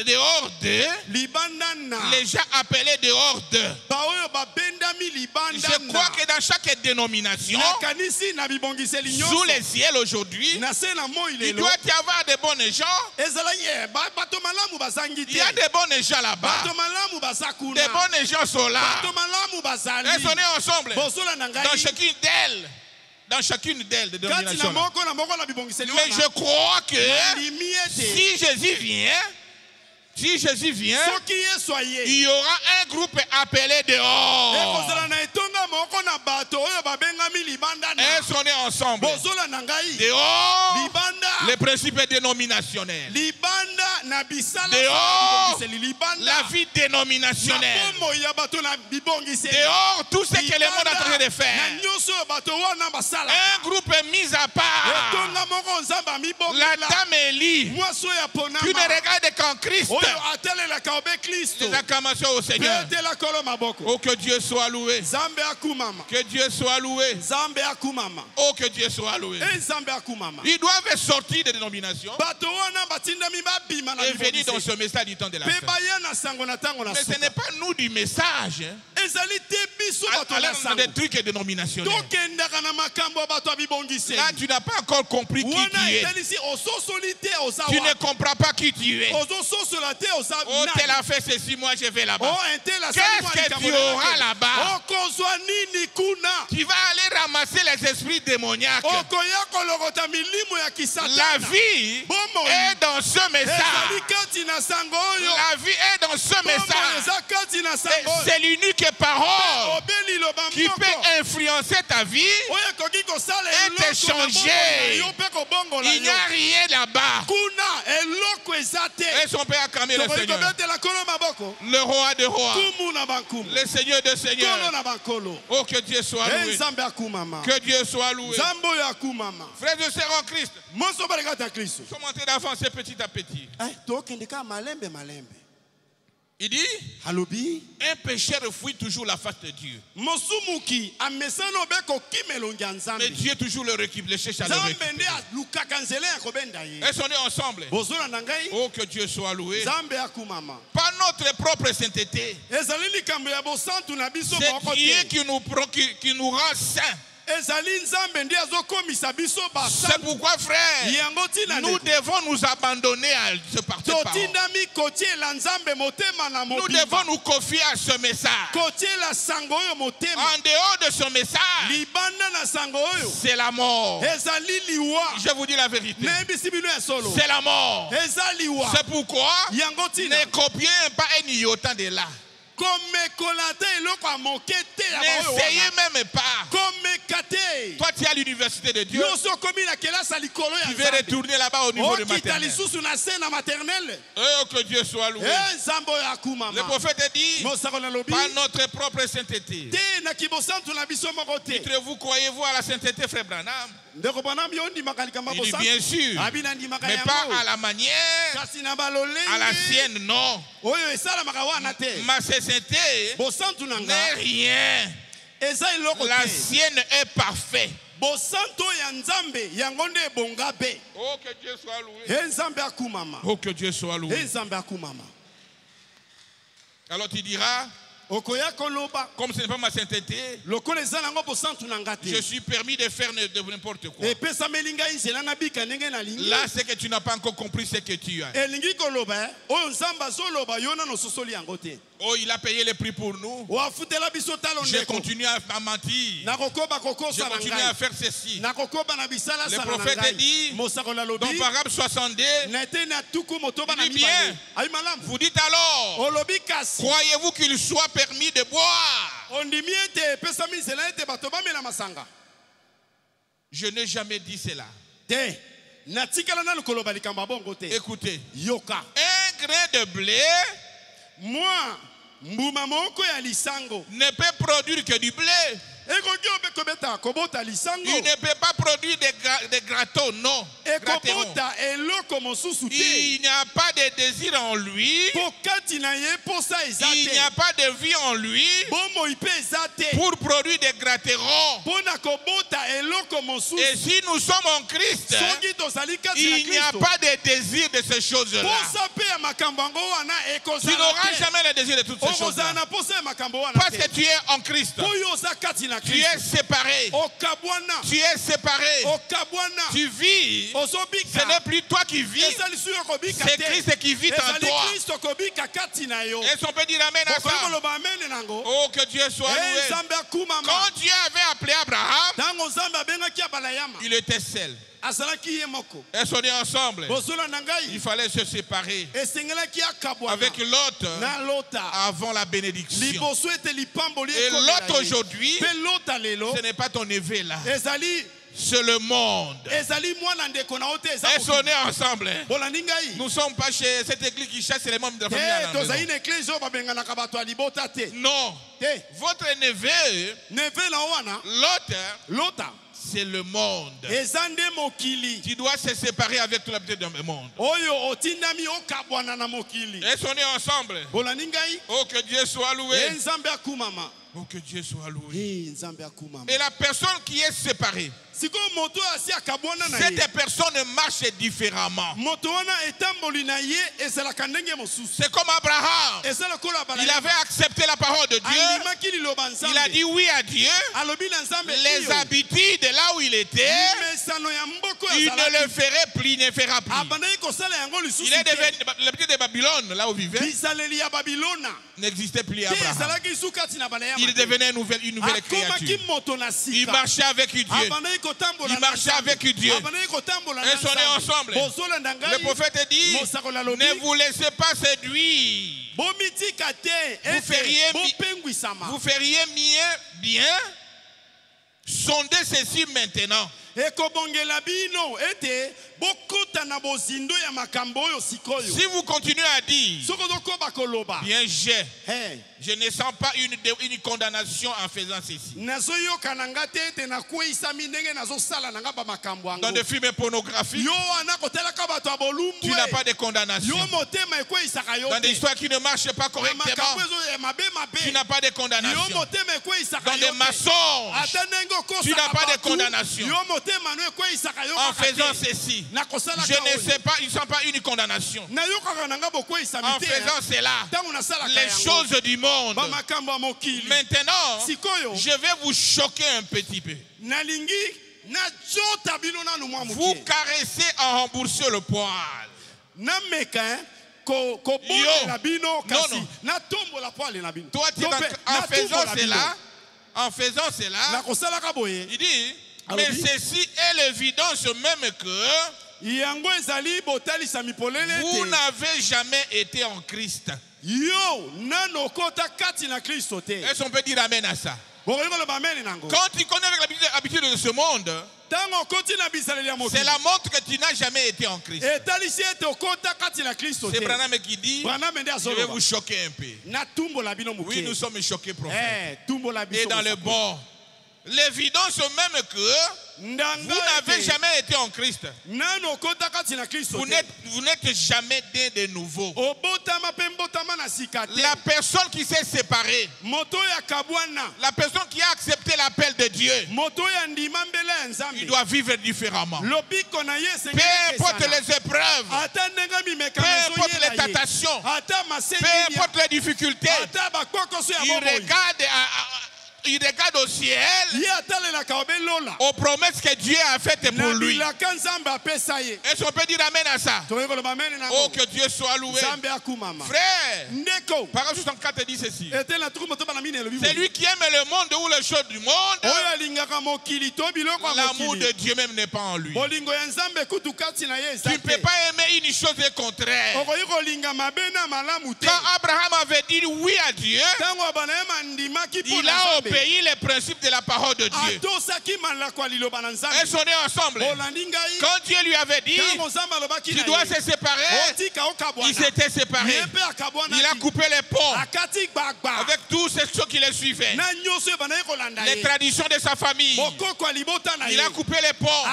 Dehors de. Libanda na. Les gens appelés dehors de. Ba oyo ba bendami libanda na. Je crois que dans chaque dénomination, kanisi na bibongiseli nyonso. sous les ciels aujourd'hui, Na se na moi il doit y avoir de bonnes gens. Ezala ye bato malamu bazangi te. Il y a de bonnes gens là-bas. Bato malamu bazakuna. De bonnes gens sont là. Bato malamu bazali. Elles sont nées ensemble. Bozola na ngai. Dans chacune d'elles, de Kati na dénominations. moko na moko na bibongiseli wana. Mais je crois que si si Jésus vient, soki Yesu aye. il y aura un groupe appelé dehors. Ekozala na etonga moko na bato oyo babengami libanda na. Elles sont nées ensemble. Bozola na ngai. Dehors, Libanda. les principes dénominationnels. Libanda na bisala. Dehors, libanda. la vie dénominationnelle. Na kombo ya bato na bibongiseli. Dehors, tout ce que le monde est en train de faire. Na nyonso bato wana basala. Un groupe mis à part. Etonga moko nzamba mibongela. La dame Élie, Mwaso ya ponama. tu ne regardes qu'en Christ. Oyo atelelaka obe Kristo. Les acclamations au Seigneur. Petela kolo maboko. Oh, que Dieu soit loué. Zambe akumama. Que Dieu soit loué. Zambe akumama. Oh, que Dieu soit loué. Zambe akumama. Ils doivent sortir des dénominations Bato wana batindami babima na et venir bibongisi. dans ce message du temps de la fin. Pe baya na sango na tango na Mais ce suka. n'est pas nous du message. Ezali te biso bato Allez na dans sango. des trucs dénominationnels. Tokendaka na makambo ya bato ya bibongisi. Là, tu n'as pas encore compris qui Wana tu es. etalisi ososoli te oza Tu ne wa. comprends pas qui tu es. Ozososola te oza Oh, nani. tel a fait ceci, moi je vais là-bas. Oh, entela Qu'est-ce que tu auras là-bas? Okozwa nini kuna. Tu vas aller ramasser les esprits démoniaques. Okoya kolokota milimo ya kisatana. La vie Bomoi. est dans ce Ezali message. kati na sango oyo. La vie est dans ce Bomoi message. eza kati na Et sango oyo. c'est l'unique parole Obeli loba qui moko. peut influencer ta vie. Oyo ekoki kosala Et eloko na t'échanger. bomoi na yo mpe kobongola Il n'y yo. a rien là-bas. Kuna eloko eza te. Et son père a acclamé le Tokoki Seigneur. kobetela kolo maboko. Le roi de rois. Kumu na bankumu. Le Seigneur de Kolo seigneurs. na bankolo. Oh, que Dieu soit loué. Nzambe akumama. Que Dieu soit loué. Nzambe oyo akumama. Frères et sœurs en Christ, Moso balekata Kristo. nous sommes en train d'avancer petit à petit. Tokende ka malembe malembe. Il dit, Halobi. un pécheur fuit toujours la face de Dieu. Mosumuki amesano beko kimelongi ya Mais Nzambe. Dieu toujours le récupère, le cherche à le Nzambe récupérer. nde alukaka nzela ya kobenda ye. Elles sont nées ensemble. Bozona na ngai. Oh, que Dieu soit loué. Nzambe akumama. Par notre propre sainteté. Ezali likambo ya bosantu na biso C'est moko Dieu te. qui nous rend saints. Ezali Nzambe nde azokomisa biso C'est basantu. pourquoi, frère, Yango tina nous devons nous abandonner à ce parti parole. totindami kotiela Nzambe motema na Nous mobimba. devons nous confier à ce message. Kotiela sango oyo motema. En dehors de ce message, Libanda na sango oyo. c'est la mort. Ezali liwa. Je vous dis la vérité. Nayebisi bino ya solo. C'est la mort. Eza liwa. C'est pourquoi Yango tina. ne copiez pas un iota de là. Komekola te eloko ya moke te ya baoyo wana. N'essayez même pas. Komeka te. Toi, tu es à l'université de Dieu. Yo so komi na kelasi ya likolo ya Tu veux Nzambe. retourner là-bas au niveau de Okita maternelle. lisusu na se na maternelle. Oh, que Dieu soit loué. Nzambe oyo akumama. Le prophète dit, Mosako na lobi. par notre propre sainteté. Te na kibosantu na biso moko te. Vous croyez-vous à la sainteté, frère Branham? Ndeko Branham yo ndimaka likambo ya Il dit bosantu. bien sûr, Abi ndimaka mais yango. pas à la manière, Kasi na balolenge. à la sienne, non. Oyo esalamaka wana te. Ma sainteté Bosantu na n'est nga. rien. Eza eloko La te. sienne est parfaite. Bosantu ya Nzambe yango nde ebonga be. Oh, que Dieu soit loué. Nzambe akumama. Oh, que Dieu soit loué. Nzambe akumama. Alors tu diras, Okoya koloba. comme ce n'est pas ma sainteté, Lokola eza nango bosantu na nga je te. suis permis de faire de n'importe quoi. Epesameli ngai nzela nabika ndenge nalingi. Là, c'est que tu n'as pas encore compris ce que tu as. Elingi koloba oyo Nzambe azoloba yo nano ososoli yango te. Oh, il a payé le prix pour nous. Oafutela biso talo J'ai ndeko. continué à mentir. Nakokoba J'ai kokosa na continué à ngai. faire ceci. Nakokoba na bisala Le sala na prophète ngai. dit, Mosako na dans lobi. Paragraphe 62, Na ete na tuku motoba na Il dit bien. mibale. Ayi malamu. vous dites alors, Olobi kasi. croyez-vous qu'il soit permis de boire? Ondimi ete epesami nzela ete bato bamela masanga. Je n'ai jamais dit cela. Te. Natikala na koloba likambo ya bongo te. Écoutez, Yoka. un grain de blé Moi mbuma moko ya lisango ne peut produire que du blé. ekoki obekobeta kobota lisango Il ne peut pas produire des gâteaux, non. Gratterons. ekobota eloko mosusu te Il n'y a pas de désir en lui. po kati na ye posa eza Il n'y te a pas de vie en lui bomoi mpe eza te pour produire des gratterons. mpo na kobota eloko Et mosusu si nous sommes en Christ, soki tozali kati na il n'y a kristo pas de désir de ces choses-là. posa mpe ya makambo yango wana Tu ekozala n'auras te jamais le désir de toutes ces okozala choses-là. na posa ya makambo wana Parce te que tu es en Christ. mpo yo oza kati na Tu kristo es séparé. okabwana Tu es séparé. okabwana Tu vis. Ce ozobika n'est plus toi qui vis. ezali su yo kobika C'est te Christ qui vit en ezali toi. kristo kobika kati na yo Est-ce qu'on peut dire amen à bokoki ça? koloba amene nango Oh, que Dieu soit loué. nzambe akumama Quand Dieu avait appelé Abraham, ntango nzambe abengaki abalayama il était seul. azalaki ye moko Elles sont nées ensemble. bozolanda Il ngai fallait se séparer esengelaki akabwana avec Lot na lota avant la bénédiction. liboso ete lipamboli Et ekomela Lot ye. aujourd'hui, mpe lota lelo ce n'est pas ton neveu là, ezali c'est le monde. ezali mwana ndeko na yo te eza Elles sont mokili. nées ensemble. bolandi ngai Nous ne sommes pas chez cette église qui chasse les membres de la famille. à la te tozali maison. na eklise oyo babenganaka bato ya libota te Non. te Votre neveu, neve na wana Lot, lota c'est le monde. eza nde mokili Tu dois se séparer avec tout l'habitude du monde. oyo otindami okabwana na mokili Elles sont nées ensemble. bolandi ngai Oh, que Dieu soit e loué. nzambe akumama Oh, que Dieu soit loué. e nzambe akumama Et la personne qui est séparée, sikoyo moto oyo asi akabwana na ye cette personne marche différemment. moto wana etamboli na ye ezalaka ndenge mosusu C'est comme Abraham. eza lokola Il avait accepté la parole de Dieu. andimaki liloba Il a nzambe dit oui à Dieu. alobi na nzambe Les iyo habitudes de là où il était, mesano ya mboko il ne le ezalaki ferait plus, il ne fera plus. abandaki kosala yango lisusu Il est te devenu, l'habitude de Babylone, là où il vivait, bizaleli ya babilona n'existait plus te Abraham. ezalaki lisu kati na bana ya Il devenait une nouvelle akomaki créature. moto na Il sika marchait avec Dieu. abandaki kotambola Il marchait avec Dieu. abandaki kotambola Elles sont nées ensemble. bozolanda Le ngai prophète dit, mosakoli alobi ne vous laissez pas séduire. bomitika te ete feriez mi- bopengwisama Vous feriez bien sonder ceci maintenant. ekobongela bino ete bokota na bozindo ya makambo oyo sikoyo Si vous continuez à dire, soki ozokoba koloba bien Hey, je ne sens pas une condamnation en faisant ceci. nazoyoka na nga te ete nakweyisami ndenge nazosala na nga bamakambo Dans yango des films pornographiques, yo wana kotalaka bato ya bolumbu tu n'as pas de condamnation. yo motema ekweyisaka yo Dans des te histoires qui ne marchent pas na correctement, makambo ezo ya mabe tu mabe n'as pas de yo condamnation. motema ekweyisaka Dans yo des te mensonges, ata ndenge tu n'as pas de okosala condamnation. yo motema no ekweyisaka yo En kaka faisant te. ceci, je nakosalaka ne oyo sais pas, ils ne sont pas une condamnation. nayokaka na nga bokweyisami En te faisant cela, ntango nasalaka les yango choses du monde. bamakambo ya mokili Maintenant, sikoyo je vais vous choquer un petit peu. nalingi najota bino nanu mwa Vous mokie caressez en rembourser le poil. nameka kobolela bino kasi non. natombola poale na bino Toi, tu es To mpe en faisant natumbola cela, en faisant cela, nakosalaka boye il dit, Alors, mais dit- ceci est l'évidence même que yango ezali botalisa mipolele vous te n'avez jamais été en Christ. yo nano okota kati na kristo te Est-ce qu'on peut dire amen à ça? bokoki koloba amene nango Quand tu connais avec l'habitude de ce monde, ntango okoti na bizaleli ya c'est mokili la montre que tu n'as jamais été en Christ. etalisi ete okota kati na kristo C'est te Branham qui dit, braname nde je vais azoloba vous choquer un peu. natumbola bino Oui, nous moke sommes choqués, prophète. tumbola Et biso dans le bon, l'évidence même que vous ndanga n'avez ete jamais été en Christ. nano okota kati na kristo Vous te n'êtes jamais né de nouveau. obotama mpe mbotama na sika te La personne qui s'est séparée, moto oyo akabwana la personne qui a accepté l'appel de Dieu, moto oyo andima mbela ya il nzambe doit vivre différemment. lobiko na ye Peu importe esengeli les épreuves, ata ndenge mimeka peu importe les ezoyela ye tentations, ata peu masengi importe les difficultés, ata bakokoso ya il bomoi regarde au ciel ye atalelaka obelola aux promesses que Dieu a faites na pour lui. bilaka nzambe apesa ye Est-ce qu'on peut dire amen à ça? tokoki koloba amene Oh, nango que Dieu soit loué. nzambe akumama Frère, ndeko Parole 64 dit ceci. ete na tuku moto bana mine elobi C'est boye. lui qui aime le monde ou les choses du monde. oyo alingaka mokili to biloko ya L'amour de mokili Dieu même n'est pas en lui. bolingo ya nzambe kutu kati na ye Tu eza ne peux te pas aimer une chose contraire. okoki kolinga mabe na malamu te Quand Abraham avait dit oui à Dieu, ntango abana ye mandimaki mpo il na a nzambe obéi les principes de la parole de Dieu. Elles sont nées ensemble. Quand Dieu lui avait dit, tu dois se séparer, il s'était séparé. Il a coupé les ponts avec tous ceux qui les suivaient. Les traditions de sa famille. Il a coupé les ponts.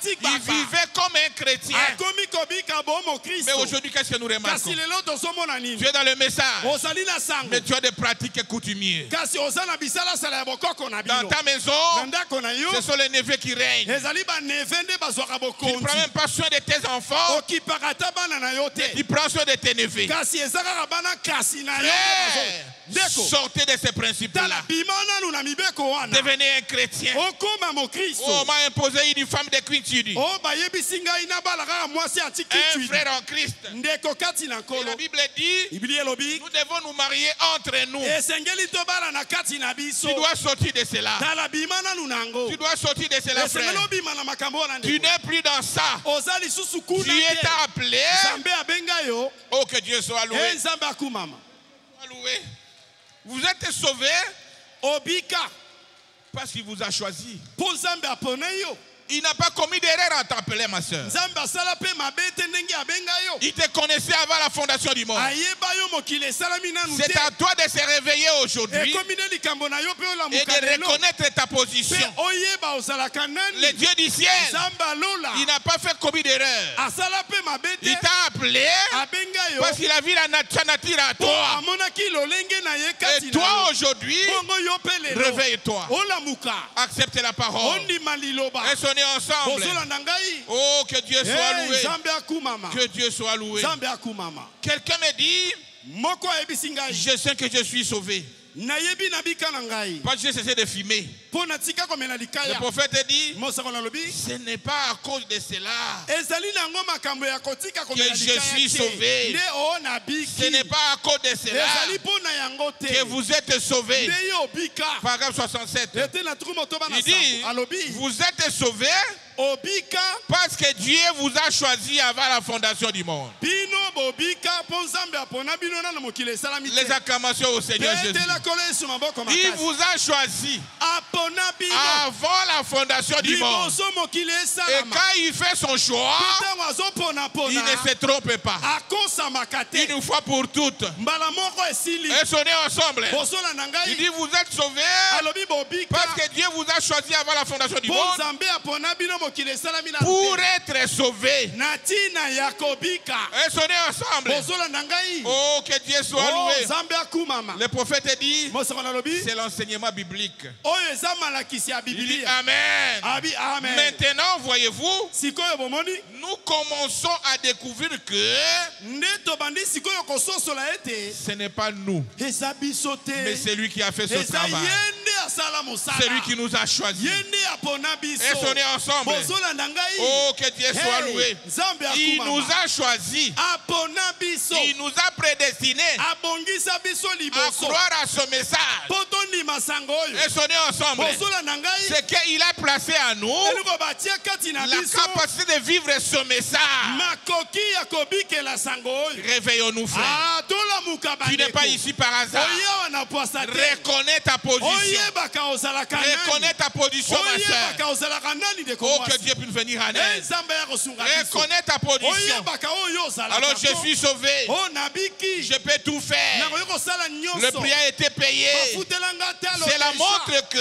Il vivait comme un chrétien. Mais aujourd'hui, qu'est-ce que nous remarquons? Tu es dans le message, mais tu as des pratiques coutumières. Dans ta maison, ce sont les neveux qui règnent. Tu ne prends même pas soin de tes enfants, tu prends soin de tes neveux. Sortez de ces principes-là. Devenez un chrétien. On m'a imposé une femme de quiétude. Un frère en Christ. Et la Bible dit, nous devons nous marier entre nous. Tu dois sortir de cela. Tu dois sortir de cela, frère. Tu n'es plus dans ça. Tu es appelé. Oh, que Dieu soit loué. Vous êtes sauvés parce qu'il vous a choisi. Il n'a pas commis d'erreur en t'appelant, ma soeur. Il te connaissait avant la fondation du monde. C'est à toi de se réveiller aujourd'hui et de reconnaître ta position. Le Dieu du ciel, il n'a pas fait commis d'erreur. Il t'a appelé parce qu'il a vu la nature à toi. Et toi aujourd'hui, réveille-toi. Accepte la parole. Ensemble. Oh, que Dieu soit loué. Que Dieu soit loué. Quelqu'un me dit, je sais que je suis sauvé. Parce que j'ai cessé de fumer. Le prophète dit, ce n'est pas à cause de cela que je suis sauvé. Ce n'est pas à cause de cela que vous êtes sauvés. Paragraphe 67. Il dit, vous êtes sauvés parce que Dieu vous a choisi avant la fondation du monde. Les acclamations au Seigneur Jésus. Il vous a choisi avant la fondation du monde. Et quand il fait son choix, il ne se trompe pas. Une fois pour toutes. Et sonnez ensemble. Il dit, vous êtes sauvés parce que Dieu vous a choisi avant la fondation du monde pour être sauvés. Et sonnez ensemble. Oh, que Dieu soit loué. Le prophète dit, c'est l'enseignement biblique. Il dit Amen. Maintenant, voyez-vous, nous commençons à découvrir que ce n'est pas nous, mais c'est lui qui a fait ce travail. C'est lui qui nous a choisis. Et sonnez ensemble. Oh, que Dieu soit loué. Il nous a choisis. Il nous a prédestinés à croire à ce message. Et sonnez ensemble. C'est qu'il a placé à nous la capacité de vivre ce message. Réveillons-nous, frère. Tu n'es pas ici par hasard. Reconnais ta position. Reconnais ta position, ma soeur. Oh, que Dieu puisse venir en aide. Reconnais ta position. Alors je suis sauvé. Je peux tout faire. Le prix a été payé. Cela montre que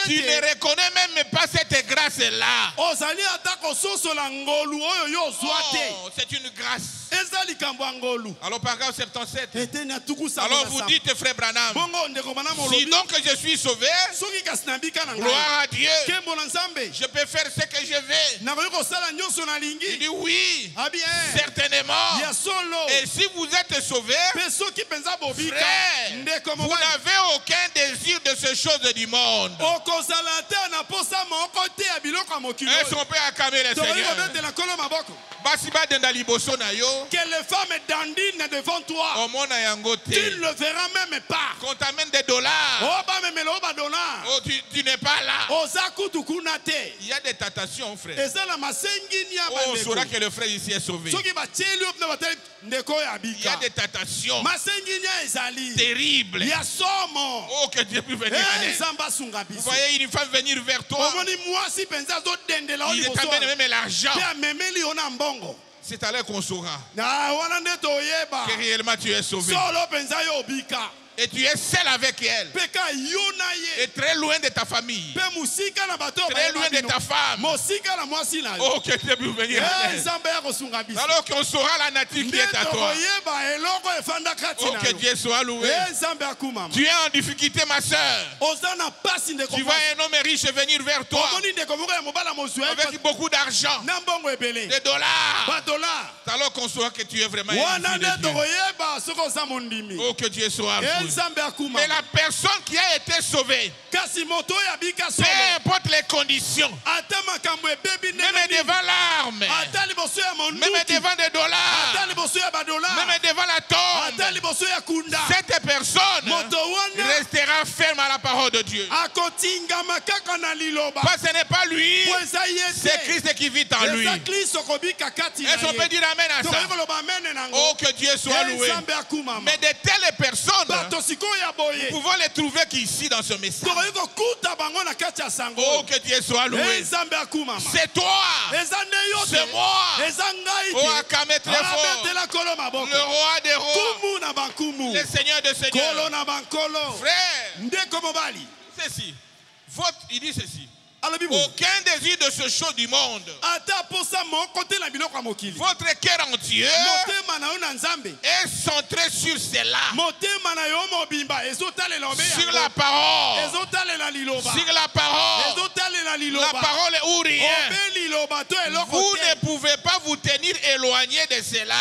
tu ne reconnais même pas cette grâce-là. Oh, c'est une grâce. Alors paragraphe 77. Alors vous dites, frère Branham, si donc je suis sauvé, gloire à Dieu, je peux faire ce que je veux. Il dit oui, certainement. Et si vous êtes sauvé, frère, vous n'avez aucun désir de ces choses du monde. Est-ce qu'on peut acclamer le Seigneur? Que les femmes dandinent devant toi. Tu ne le verras même pas. Qu'on t'amène des dollars. badona. Oh, tu n'es pas là. Ozaku tukunate. Il y a des tentations, frère. Ezala masengi nya Oh, on bandeko. saura que le frère ici est sauvé. Soki bacheli opna batali ndeko ya Il y a bika. des tentations Masengi nya ezali. terribles. Ya somo. Oh, que Dieu puisse venir en aide. Nzamba sunga Vous biso. voyez une femme venir vers toi. Omoni mwasi penza zo dendela Il oli est en train de boso. même l'argent. Pe amemeli ona mbongo. C'est alors qu'on saura Na wana nde toyeba. que réellement tu es sauvé. Solo penza yo bika. Et tu es seul avec elle. Peka yona ye. Et très loin de ta famille. Pe musika na bato Très loin de ta femme. Musika na mwasi na yo. Oh, que Dieu puisse venir en aide. Nzamba ya kosunga biso. Alors qu'on saura la nature qui est à toi. toyeba eloko efanda kati Oh, na que yo. Dieu soit loué. Nzambe akumama. Tu es en difficulté, ma soeur. Oza na pasi ndeko. Tu vois un homme riche venir vers toi Omoni ndeko moko ya mobala mozwa avec beaucoup d'argent, na mbongo ebele. des dollars. Ba dollar. Alors qu'on saura que tu es vraiment un Wana fils de nde Dieu. toyeba soko oza mondimi. Oh, que Dieu soit loué. Nzambe akumama. Mais la personne qui a été sauvée, Kasi moto ya bika peu solo. importe les conditions, Ata makambo ebebi même ndenge nini. devant l'arme, Ata liboso ya même monduki. devant des Ata dollars, liboso ya badola. même devant la Ata tombe, liboso ya kunda. cette personne Moto wana restera ferme à la parole de Dieu. akotingama kaka na liloba. Parce que ce n'est pas lui, Po eza ye c'est te. Christ qui vit en lui. Eza Kristo kobika kati na Est-ce qu'on peut ye. dire amen à Tokoki ça? koloba amen nango. Oh, que Dieu soit loué. Nzambe akumama. Mais de telles personnes, Bato sikoyo ya boye. nous pouvons les trouver qu'ici dans ce message. Tokoki kokuta bango na kati ya sango. Oh, que Dieu soit loué. Nzambe akumama. C'est toi, Eza nde yo te. c'est moi. Eza ngai Oh, te. acclamez très fort. Abetela kolo maboko. Le roi des rois, Kumu na bankumu. le Seigneur des Kolo seigneurs. na bankolo. Frère, Ndeko mobali. ceci. Il dit ceci. Alobi bo. Aucun désir de ce chose du monde. Ata posa moko te na biloko ya mokili. Votre cœur en Dieu Motema na yo na Nzambe. est centré sur cela. Motema na yo mobimba ezotalela obe yango. Sur la parole. Ezotalela liloba. Sur la parole. Ezotalela La liloba. parole est ou rien. Obe liloba to eloko Vous te. ne pouvez pas vous tenir éloigné de cela.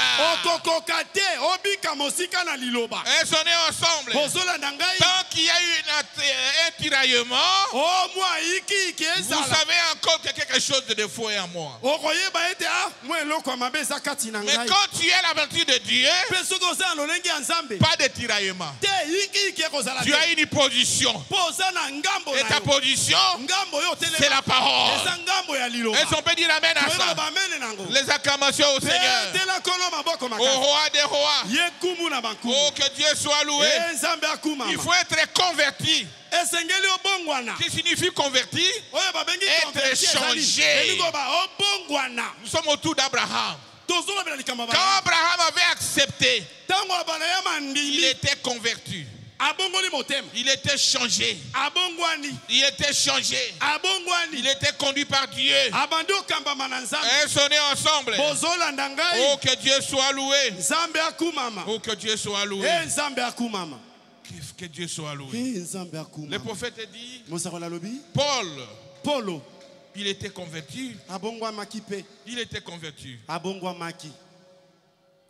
Okokoka te obika mosika na liloba. Elles sont ensemble. Bozolanda ngai. Tant qu'il y a eu un tiraillement, O mwa iki vous ezala. savez encore que quelque chose de faux est en moi. Okoyeba ete mwa eloko ya mabe eza kati na Mais ngai. quand tu es l'aventure de Dieu, Mpe soki oza na lolenge ya Nzambe. pas de tiraillement. Te iki ekozala Tu te. as une position. Po oza na ngambo Et na ta yo. position, Ngambo yo c'est la telema. parole. Eza ngambo ya liloba. Est-ce qu'on peut dire amen à Toyeba ça? loba amen nango. Les acclamations au Seigneur. Tela kolo maboko Au makasi. roi des rois. Ye kumu na bankumu. Oh, que Dieu soit loué. Nzambe akumama. Il faut être converti. Esengeli obongwana. Qui signifie converti? Oyo babengi Être converti ezali. changé. Elingo ba obongwana. Nous sommes autour d'Abraham. Tozolobela likambo Quand bana. Abraham avait accepté, Tango abana ya il mandimi. était converti. Abongoli motema. Il était changé. Abongwani. Il était changé. Abongwani. Il était conduit par Dieu. Abandi okambama na Nzambe. Elles sont nées ensemble. Bozolanda ngai. Oh, que Dieu soit loué. Nzambe akumama. Oh, que Dieu soit loué. Nzambe akumama. Que Dieu soit loué. Nzambe Le akumama. prophète dit, Mosakola lobi. Paul, Polo. il était converti. Abongwamaki pe. Il était converti. Abongwamaki.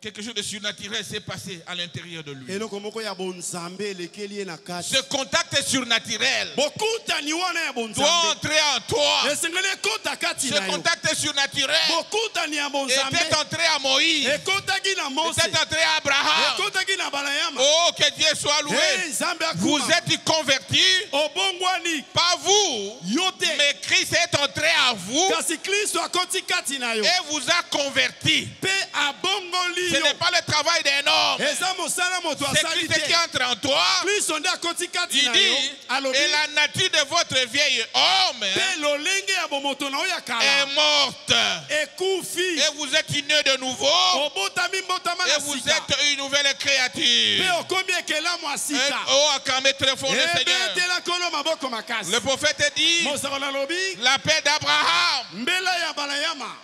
Quelque chose de surnaturel s'est passé à l'intérieur de lui. Eloko moko ya bonzambe elekeli ye na kati. Ce contact surnaturel Bokutani wana ya doit bonzambe. entrer en toi. Esengeli ekota kati Ce na yo. contact surnaturel Bokutani ya bonzambe. était entré à Moïse, Ekotaki na Mose. était entré à Abraham. Ekotaki na Balayama. Oh, que Dieu soit loué. Nzambe Vous akuma. êtes convertis, Obongwani. pas vous, Yote. mais Christ est entré à vous Kasi Kristo akoti kati na yo. et vous a converti. Pe abongoli Ce yo. n'est pas le travail d'un homme, Eza mosala moto c'est asali Christ qui te. entre en toi. Kristo nde akoti kati Il na yo. dit, Alobi. et la nature de votre vieil homme Pe lolenge ya bomoto na yo ya est kala. morte. Ekufi. Et vous êtes né de nouveau. Obotami mbotama Et na vous sika. êtes une nouvelle créature. Pe okomi ekelamu ya sika. Oh, acclamez très fort le Seigneur. Ebetela kolo maboko makasi. Le prophète dit, Mosakola alobi. l'appel d'Abraham, Mbela ya Balayama.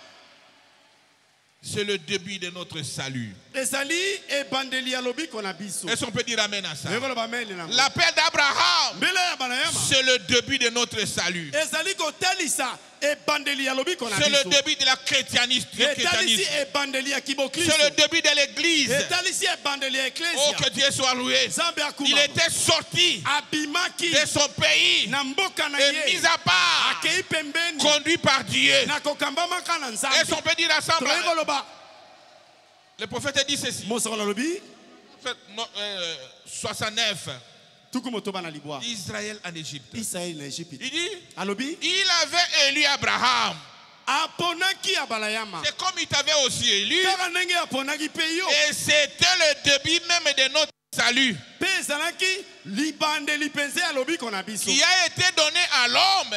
c'est le début de notre salut. Ezali ebandeli ya lobiko na biso. Est-ce qu'on peut dire amen à ça? Ekoloba amen nango. L'appel d'Abraham, Mbela ya Balayama. c'est le début de notre salut. Ezali kotalisa ebandeli ya lobiko na C'est le biso. début de la chrétianisme. Etalisi ebandeli ya C'est kibokristo. le début de l'église. Etalisi ebandeli ya Oh, eklesia. que Dieu soit loué. Nzambe Il akuma. était sorti Abimaki de son pays na mboka na et ye. mis à part, Akei pembeni. conduit par Dieu. Na kokambama kana Est-ce Nzambe. qu'on peut dire ensemble? Toyei koloba. Le prophète dit ceci. Mosakola lobi. 69. Israël en Égypte. Israël en Égypte. Il dit, Alobi. il avait élu Abraham. C'est comme il t'avait aussi élu. Et c'était le début même de notre salut. Qui a été donné à l'homme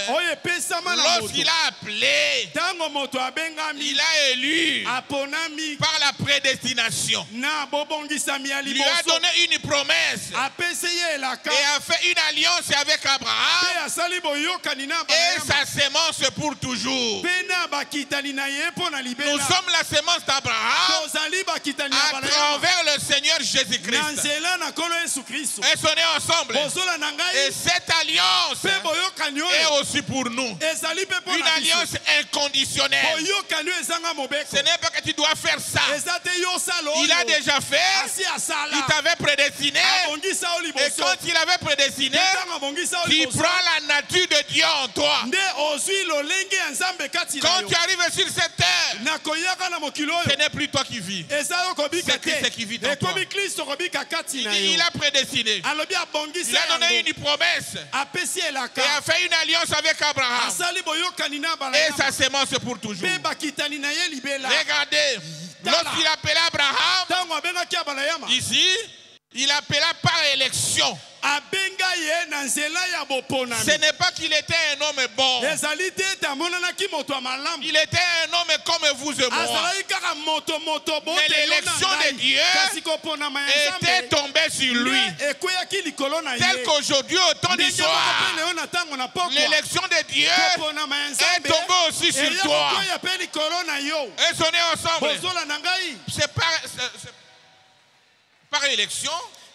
lorsqu'il a appelé, il a élu par la prédestination. Il lui a donné une promesse et a fait une alliance avec Abraham et sa sémence pour toujours. Nous sommes la sémence d'Abraham à travers le Seigneur Jésus-Christ. Et on est ensemble. Et cette alliance est aussi pour nous. Une alliance inconditionnelle. Ce n'est pas que tu dois faire ça. Il a déjà fait. Il t'avait prédestiné. Et quand il avait prédestiné, tu prends la nature de Dieu en toi. Quand tu arrives sur cette terre, ce n'est plus toi qui vis. C'est Christ qui vit en toi. Il a prédestiné. Il a donné une promesse et a fait une alliance avec Abraham et sa sémence pour toujours. Regardez, lorsqu'il appela Abraham, ici, il appela par élection. Ce n'est pas qu'il était un homme bon. Il était un homme comme vous et moi. Mais l'élection de Dieu était tombée sur lui. Tel qu'aujourd'hui, au temps d'histoire, l'élection de Dieu est tombée aussi sur toi. Et on est ensemble. C'est par élection.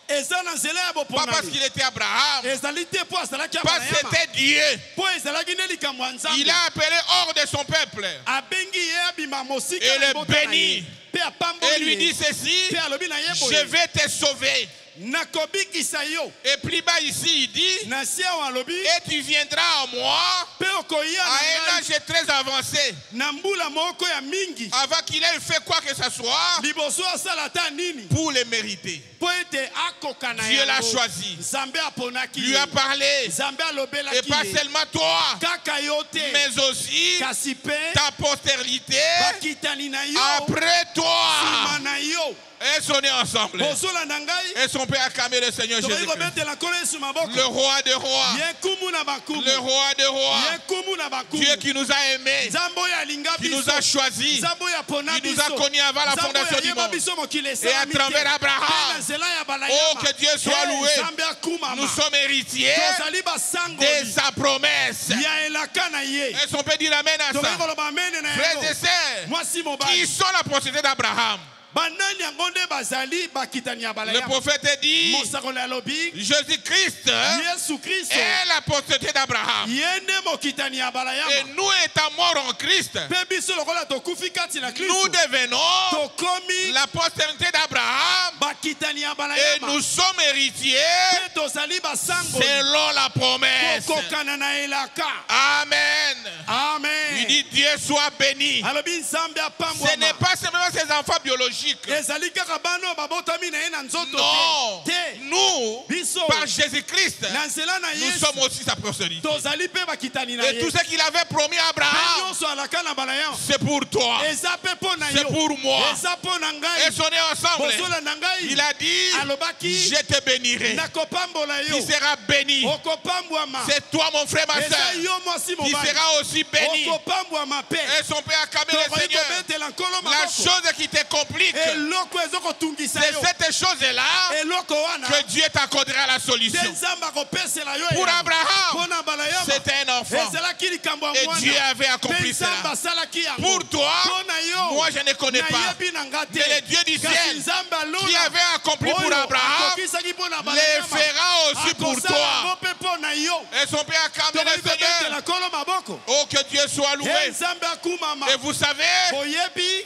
Pas parce qu'il était Abraham, parce que c'était Dieu. Il a appelé hors de son peuple et le béni. Et lui dit ceci: je vais te sauver. Et plus bas ici il dit, et tu viendras à moi à un âge très avancé, avant qu'il ait fait quoi que ce soit pour le mériter. Dieu l'a choisi, lui a parlé, et pas seulement toi, mais aussi ta postérité après toi. Et on est ensemble. Et son père a acclamé le Seigneur Jésus-Christ. Le roi des rois. Le roi des rois. Dieu qui nous a aimés, qui nous a choisis, qui nous a connus avant la fondation du monde. Et à travers Abraham, oh que Dieu soit loué, nous sommes héritiers de sa promesse. Et son père dit amen à ça. Frères et sœurs, qui sont la postérité d'Abraham? Le prophète dit, Jésus-Christ est la postérité d'Abraham. Et nous étant morts en Christ, nous devenons la postérité d'Abraham. Et nous sommes héritiers selon la promesse. Amen. Amen. Il dit Dieu soit béni. Ce n'est pas seulement ses enfants biologiques. Non, nous, par Jésus-Christ, nous sommes aussi sa postérité. Et tout ce qu'il avait promis à Abraham, c'est pour toi, c'est pour moi. Et on est ensemble. Il a dit, je te bénirai. Tu seras béni. C'est toi mon frère, ma soeur. Tu seras aussi béni. Et son père a acclamé le Seigneur. La chose qui te complique, c'est cette chose-là que Dieu t'accordera la solution. Pour Abraham, c'était un enfant. Et Dieu avait accompli cela. Pour toi, moi je ne connais pas. Mais le Dieu du ciel qui avait accompli pour Abraham le fera aussi pour toi. Et son père a acclamé le Seigneur. Oh, que Dieu soit loué. Et vous savez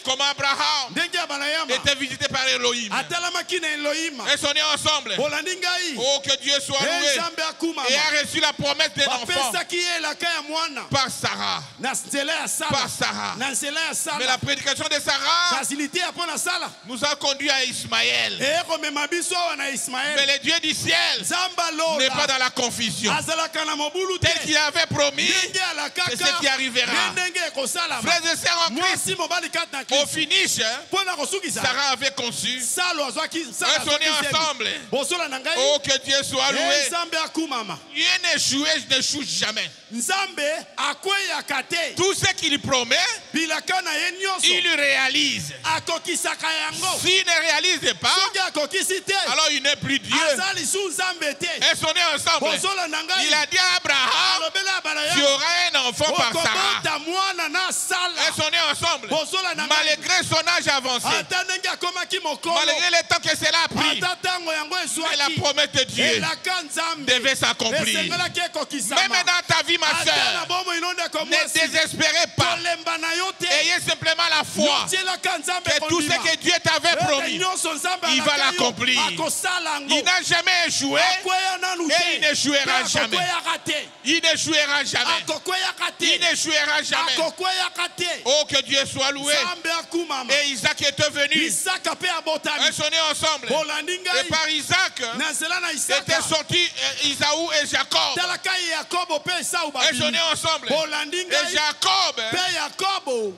comment Abraham était visité par Elohim. atalamaki na Elohim. Et sont nés ensemble. Bolandi ngai. Oh, que Dieu soit loué. Nzambe akumama. Et a reçu la promesse d'un enfant bapesaki ye elaka ya mwana par Sarah. na nzela ya sala. Par Sarah. Na nzela ya sala. Mais la prédication de Sarah facilité ya mpona sala nous a conduit à Ismaël. ekomema biso awa na Mais Ismaël. le Dieu du ciel Nzambe n'est pas alola dans la confusion. azalaka na mobulu te. Tel qu'il avait promis, ndenge alakaka c'est ce qui arrivera. ndenge ekosalama. Frères et sœurs en Christ, mwasi mobali kati na au Kristo finish, mpona kosukisa Sarah avait conçu. salo azwaki Ils sont nés ensemble. bosola na ngai. Oh, que Dieu soit loué. Nzambe akumama. Dieu n'échoue jamais. Nzambe akweyaka te. Tout ce qu'il promet, bilaka na ye nyonso il le réalise. akokisaka yango. S'il ne réalise pas, soki akokisi te alors il n'est plus Dieu. aza lisu nzambe te. Ils sont nés ensemble. bosola na ngai Il a dit à Abraham, alobela tu abraham auras un enfant par Sarah. okobota mwana na Ils sala. sont nés ensemble. bosola na ngai Malgré son âge avancé, ata ndenge akomaki mokolo malgré le temps que cela a pris, ata ntango yango mais la eswaki promesse de Dieu elaka nzambe devait s'accomplir. esengelaki ekokisama. Même dans ta vie, ma ata na soeur, bomoi no ndeko ne mwasi désespérez pas. kolemba na yo te. Ayez simplement la foi yotielaka nzambe que tout ce que Dieu t'avait promis, nyonso nzambe il va alaka yo, l'accomplir. akosala yango. il n'a jamais échoué akweya nanu et il n'échouera te. jamais. akokweyaka te. Il n'échouera jamais. akokweyaka te. Il n'échouera jamais. akokweyaka te. Oh, que Dieu soit loué. nzambe akumama. Et Isaac est venu. isaka mpe abotami. Ils sont nés ensemble. bolandi Et ngai par Isaac na nzela na isaka étaient sortis Isaou et Jacob. talaka ye yakobo mpe esau Ils sont nés babimi. ensemble. bolandi Et ngai Jacob, mpe yakobo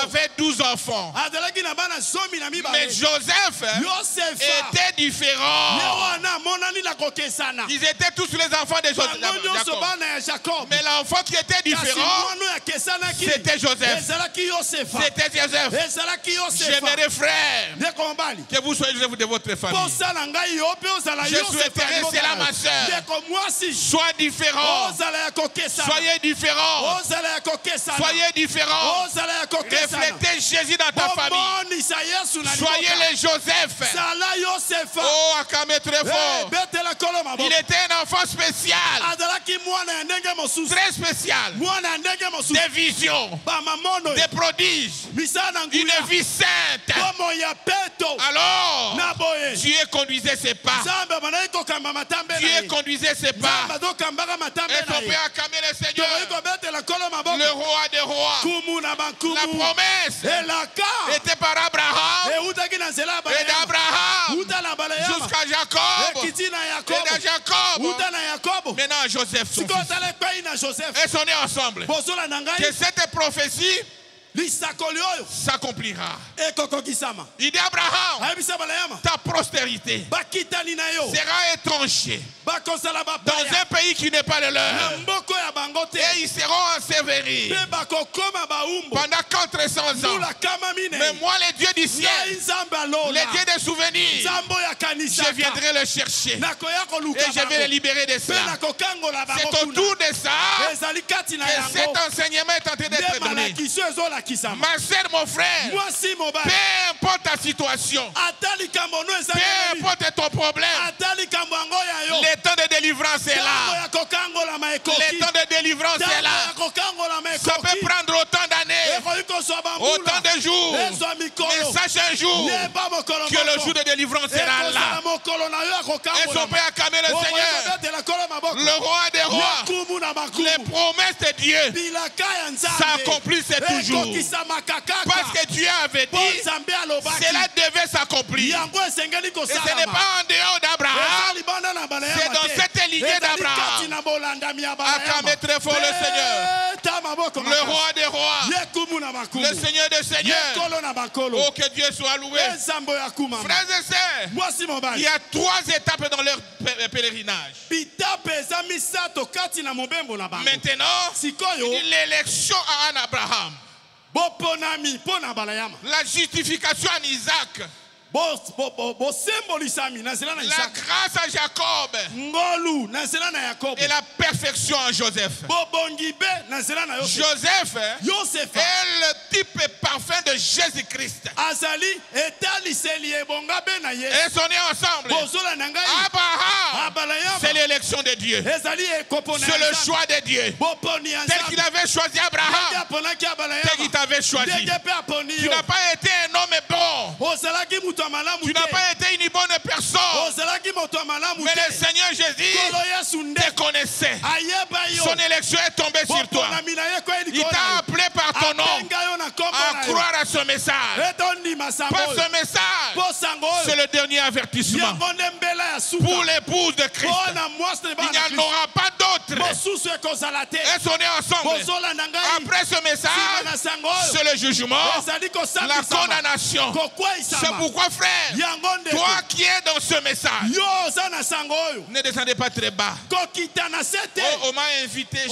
avait 12 enfants. azalaki na bana 10 na Mais mibale. Joseph yosefa était ye différent. wana amonani na kokesana. Ils étaient tous les enfants de bango nyonso Jacob. bana ya jakob. Mais l'enfant qui était kasi différent, mwana oyo akesanaki c'était Joseph. ezalaki yosefa. C'était Joseph. ezalaki yosefa. J'aimerais, frère, ndeko mobali que vous soyez Joseph de votre famille. posala ngai yo mpe ozala Je souhaiterais cela, ma soeur. ndeko mwasi Sois différent. ozala ya kokesana. Soyez différent. ozala ya kokesana. Soyez différent. ozala ya kokesana. Reflétez Jésus dans ta famille. omonisa yesu na Soyez libota. les Joseph. zala yosefa. Oh, acclamez très fort. betela kolo maboko. Il était un enfant spécial. azalaki mwana ya ndenge mosusu. Très spécial. mwana ya ndenge mosusu. Des visions. bamamono Des prodiges. misala na Une nguya. vie sainte. bomo ya peto. Alors, na boye. Dieu conduisait ses pas. nzambe bandaki kokamba matambe na Dieu ye. conduisait ses pas. nzambe azokambaka matambe Est-ce na qu'on peut ye. acclamer le tokoki Seigneur? kobetela kolo Le maboko. roi des rois. kumu na bankumu. La promesse elaka était par Abraham eutaki na nzela ya et baleyama. d'Abraham uta na baleyama. jusqu'à Jacob ekiti na et yakobo. de Jacob. uta na yakobo. Maintenant, Joseph, son sikoyo fils. tala epai na joseph. Ils sont nés ensemble. bosola na ngai Que cette prophétie lisakoli oyo s'accomplira. ekokokisama. Il dit Abraham, ayebisa baleyama. ta prostérité bakitani na yo sera étranchée bakozala dans bapaya un pays qui n'est pas le na leur. mboko ya bango te. Et ils seront ensevelis mpe bakokoma baumbu pendant 400 ans. mbula kama Mais minei. moi, le Dieu du ngai ciel, nzambe alola. le Dieu des souvenirs, nzambe oyo je akanisaka. viendrai le chercher nakoya koluka et je vais le libérer de mpe cela. nakokangola bango C'est kuna. autour de ça ezali kati na que cet yango enseignement est en train nde d'être donné. malakiso ezolakisama. Ma soeur, mon frère, mwasi mobali peu importe ta situation, ata likambo no peu ezali importe ton problème, ata likambo yango ya yo le temps de délivrance est ntango là. ya kokangolama Le ekoki temps de délivrance est ntango là. ya kokangolama Ça peut ekoki prendre autant d'années, ekoki kozwa autant bambula de jours. ezwa Mais mikolo sache un jour yeba mokolo que le jour de délivrance sera ekozala là. mokolo na yo ya Est-ce qu'on kokangolama peut acclamer le Seigneur, okobetela kolo maboko le roi des rois? yakumu na bakumu Les promesses de Dieu bilaka ya nzambe s'accomplissent toujours. ekokisamaka kaka Parce que Dieu avait mpo dit, nzambe alobaki cela devait s'accomplir. yango esengeli Et ce n'est kosalama pas en dehors eza d'Abraham. libanda na baleyama C'est dans te. cette lignée Ezali d'Abraham. kati na bolandami ya Acclamez très fort le Seigneur. Beta maboko Le makasi. roi des rois, yekumu na bakumu le Seigneur des seigneurs. yekolo na bakolo Oh, que Dieu soit loué. ezambo ya kumama Frères et sœurs, mwasi il mobali y a 3 étapes dans leur pèlerinage. bitape eza misato kati na mobembo na bango Maintenant, sikoyo l'élection à Abraham, boponami mpo na balayama la justification en Isaac, bosembolisami na nzela na la isaka grâce à Jacob ngolu na nzela na yakobo et la perfection en Joseph. bobongi be na nzela na yosefa Joseph yosefa est le type parfait de Jésus-Christ. azali etaliseli ebonga be na ye Et sont nés ensemble. bozola na ngai Abraham, abalayama C'est l'élection de Dieu. C'est le choix de Dieu. Tel qu'il avait choisi Abraham, tel qu'il t'avait choisi. Tu n'as pas été un homme bon. Tu n'as pas été une bonne personne. Mais le Seigneur Jésus te connaissait. Son élection est tombée sur toi. Il t'a appelé par ton nom à croire à ce message. Pas ce message. C'est le dernier avertissement. Pour l'épouse de Christ, il n'y en aura pas d'autre. Est-ce qu'on est ensemble? Après ce message, c'est le jugement, la condamnation. C'est pourquoi, frère, toi qui es dans ce message, ne descendez pas très bas. Oh, on m'a invité chez...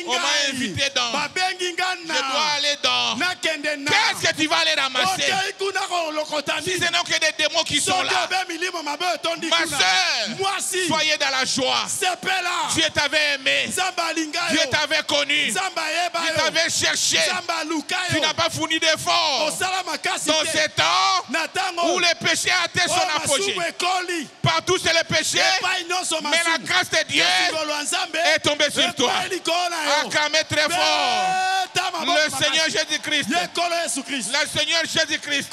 On m'a invité dans... Je dois aller dans... Qu'est-ce que tu vas aller ramasser? Si ce n'est que des démons qui sont là. Ma soeur, soyez dans la joie. Dieu t'avait aimé. Dieu t'avait connu. Dieu t'avait cherché. Tu n'as pas fourni d'efforts. Dans ces temps où les péchés atteint son apogée. Partout c'est le péché. Mais la grâce de Dieu est tombée sur toi. Acclamez très fort le Seigneur Jésus-Christ. Le Seigneur Jésus-Christ.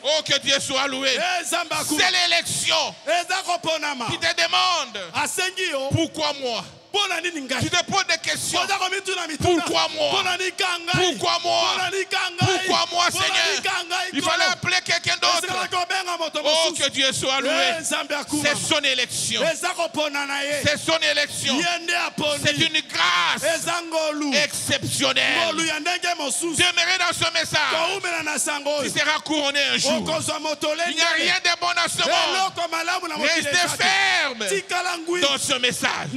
Oh, que Dieu soit loué. C'est l'élection qui te demande pourquoi moi. Tu te poses des questions. Pourquoi moi? Pourquoi moi? Pourquoi moi, Seigneur? Il fallait appeler quelqu'un d'autre. Oh, que Dieu soit loué. C'est son élection. C'est son élection. C'est une grâce exceptionnelle. Demeurer dans ce message. Tu seras couronné un jour. Il n'y a rien de bon dans ce monde. Restez ferme dans ce message.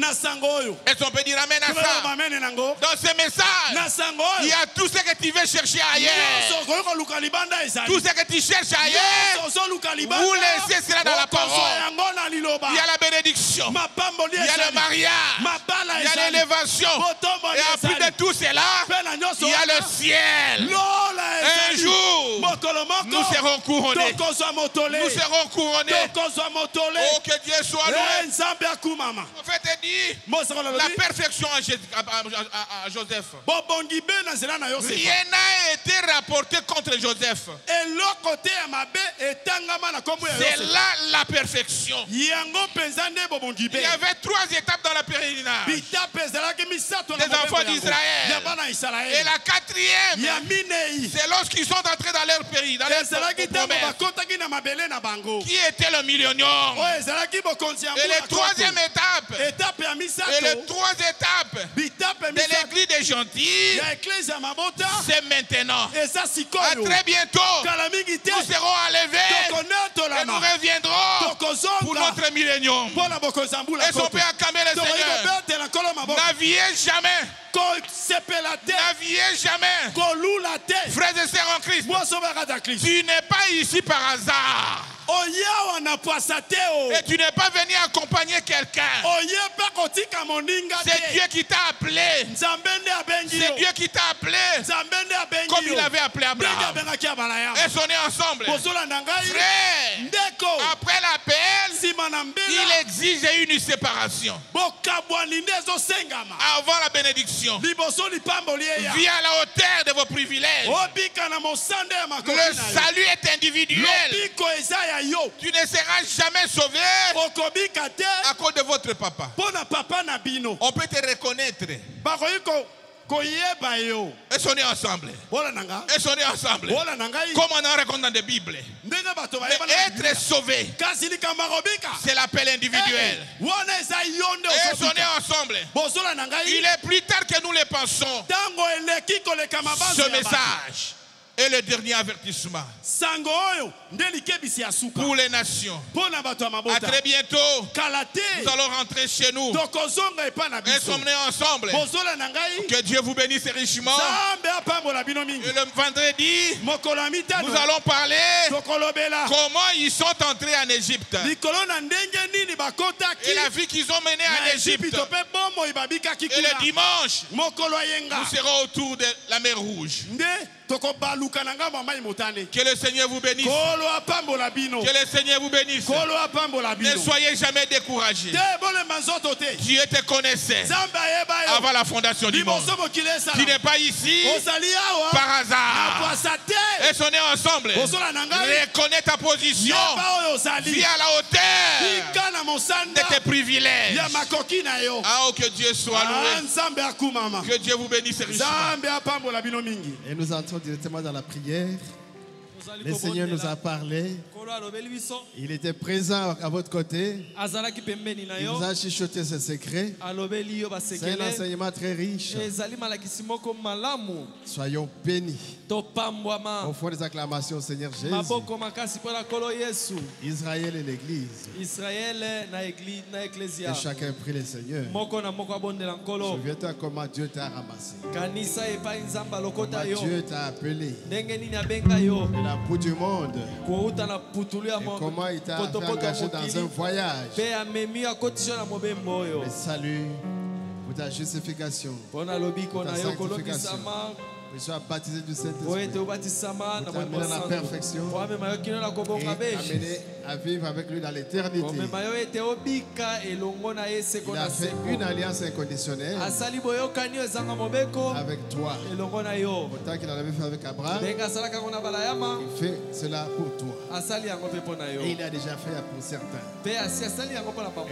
Est-ce qu'on peut dire amen à ça? Dans ce message, il y a tout ce que tu veux chercher ailleurs. Tout ce que tu cherches ailleurs, vous laissez cela dans la parole. Il y a la bénédiction. Il y a le mariage. Il y a l'élévation. Et en plus de tout cela, il y a le ciel. Un jour, nous serons couronnés. Nous serons couronnés. Oh, que Dieu soit loué. Le prophète dit la perfection à Joseph. Rien n'a été rapporté contre Joseph. C'est là la perfection. Il y avait 3 étapes dans la pèlerinage des enfants d'Israël. Et la 4e, c'est lorsqu'ils sont entrés dans leur pays, dans qui était le millionnaire. Et la 3e étape, et les 3 étapes de l'église des gentils, c'est maintenant. À très bientôt, nous serons enlevés et nous reviendrons pour notre millénium. Est-ce qu'on peut acclamer le Seigneur? N'aviez jamais. N'aviez jamais. Frères et sœurs en Christ, tu n'es pas ici par hasard. Et tu n'es pas venu accompagner quelqu'un. C'est Dieu qui t'a appelé. C'est Dieu qui t'a appelé comme il avait appelé Abraham. Et on est ensemble. Frère, après l'appel, il exige une séparation. Avant la bénédiction, viens à la hauteur de vos privilèges. Le salut est individuel. Tu ne seras jamais sauvé à cause de votre papa. On peut te reconnaître. Est-ce qu'on est ensemble? Est-ce qu'on est ensemble? Comme on en raconte dans des Bibles. Mais être sauvé, c'est l'appel individuel. Est-ce qu'on est ensemble? Il est plus tard que nous le pensons. Ce message est le dernier avertissement pour les nations. À très bientôt, nous allons rentrer chez nous. Est-ce qu'on est ensemble? Que Dieu vous bénisse richement. Et le vendredi, nous allons parler comment ils sont entrés en Égypte et la vie qu'ils ont menée en Égypte. Et le dimanche, nous serons autour de la mer Rouge. Que le Seigneur vous bénisse. Que le Seigneur vous bénisse. Ne soyez jamais découragés. Dieu te connaissait avant la fondation du monde. Tu n'es pas ici par hasard. Et on est ensemble. Reconnais ta position. Viens à la hauteur de tes privilèges. Ah, que Dieu soit loué. Que Dieu vous bénisse richement. Et nous entrons directement dans la prière. Le Seigneur nous a parlé. Il était présent à votre côté. Il vous a chuchoté ses secrets. C'est un enseignement très riche. Soyons bénis. Au fond des acclamations au Seigneur Jésus. Israël et l'Église. Et chacun prie le Seigneur. Souviens-toi comment Dieu t'a ramassé. Comment Dieu t'a appelé. De la bout du monde. Et comment il t'a fait engager dans un voyage. Le salut pour ta justification, pour ta sanctification. Que tu sois baptisé du Saint-Esprit. Pour t'amener à la perfection. Et amener à vivre avec lui dans l'éternité. Il a fait une alliance inconditionnelle avec toi. Autant qu'il en avait fait avec Abraham, il fait cela pour toi. Et il a déjà fait pour certains. Et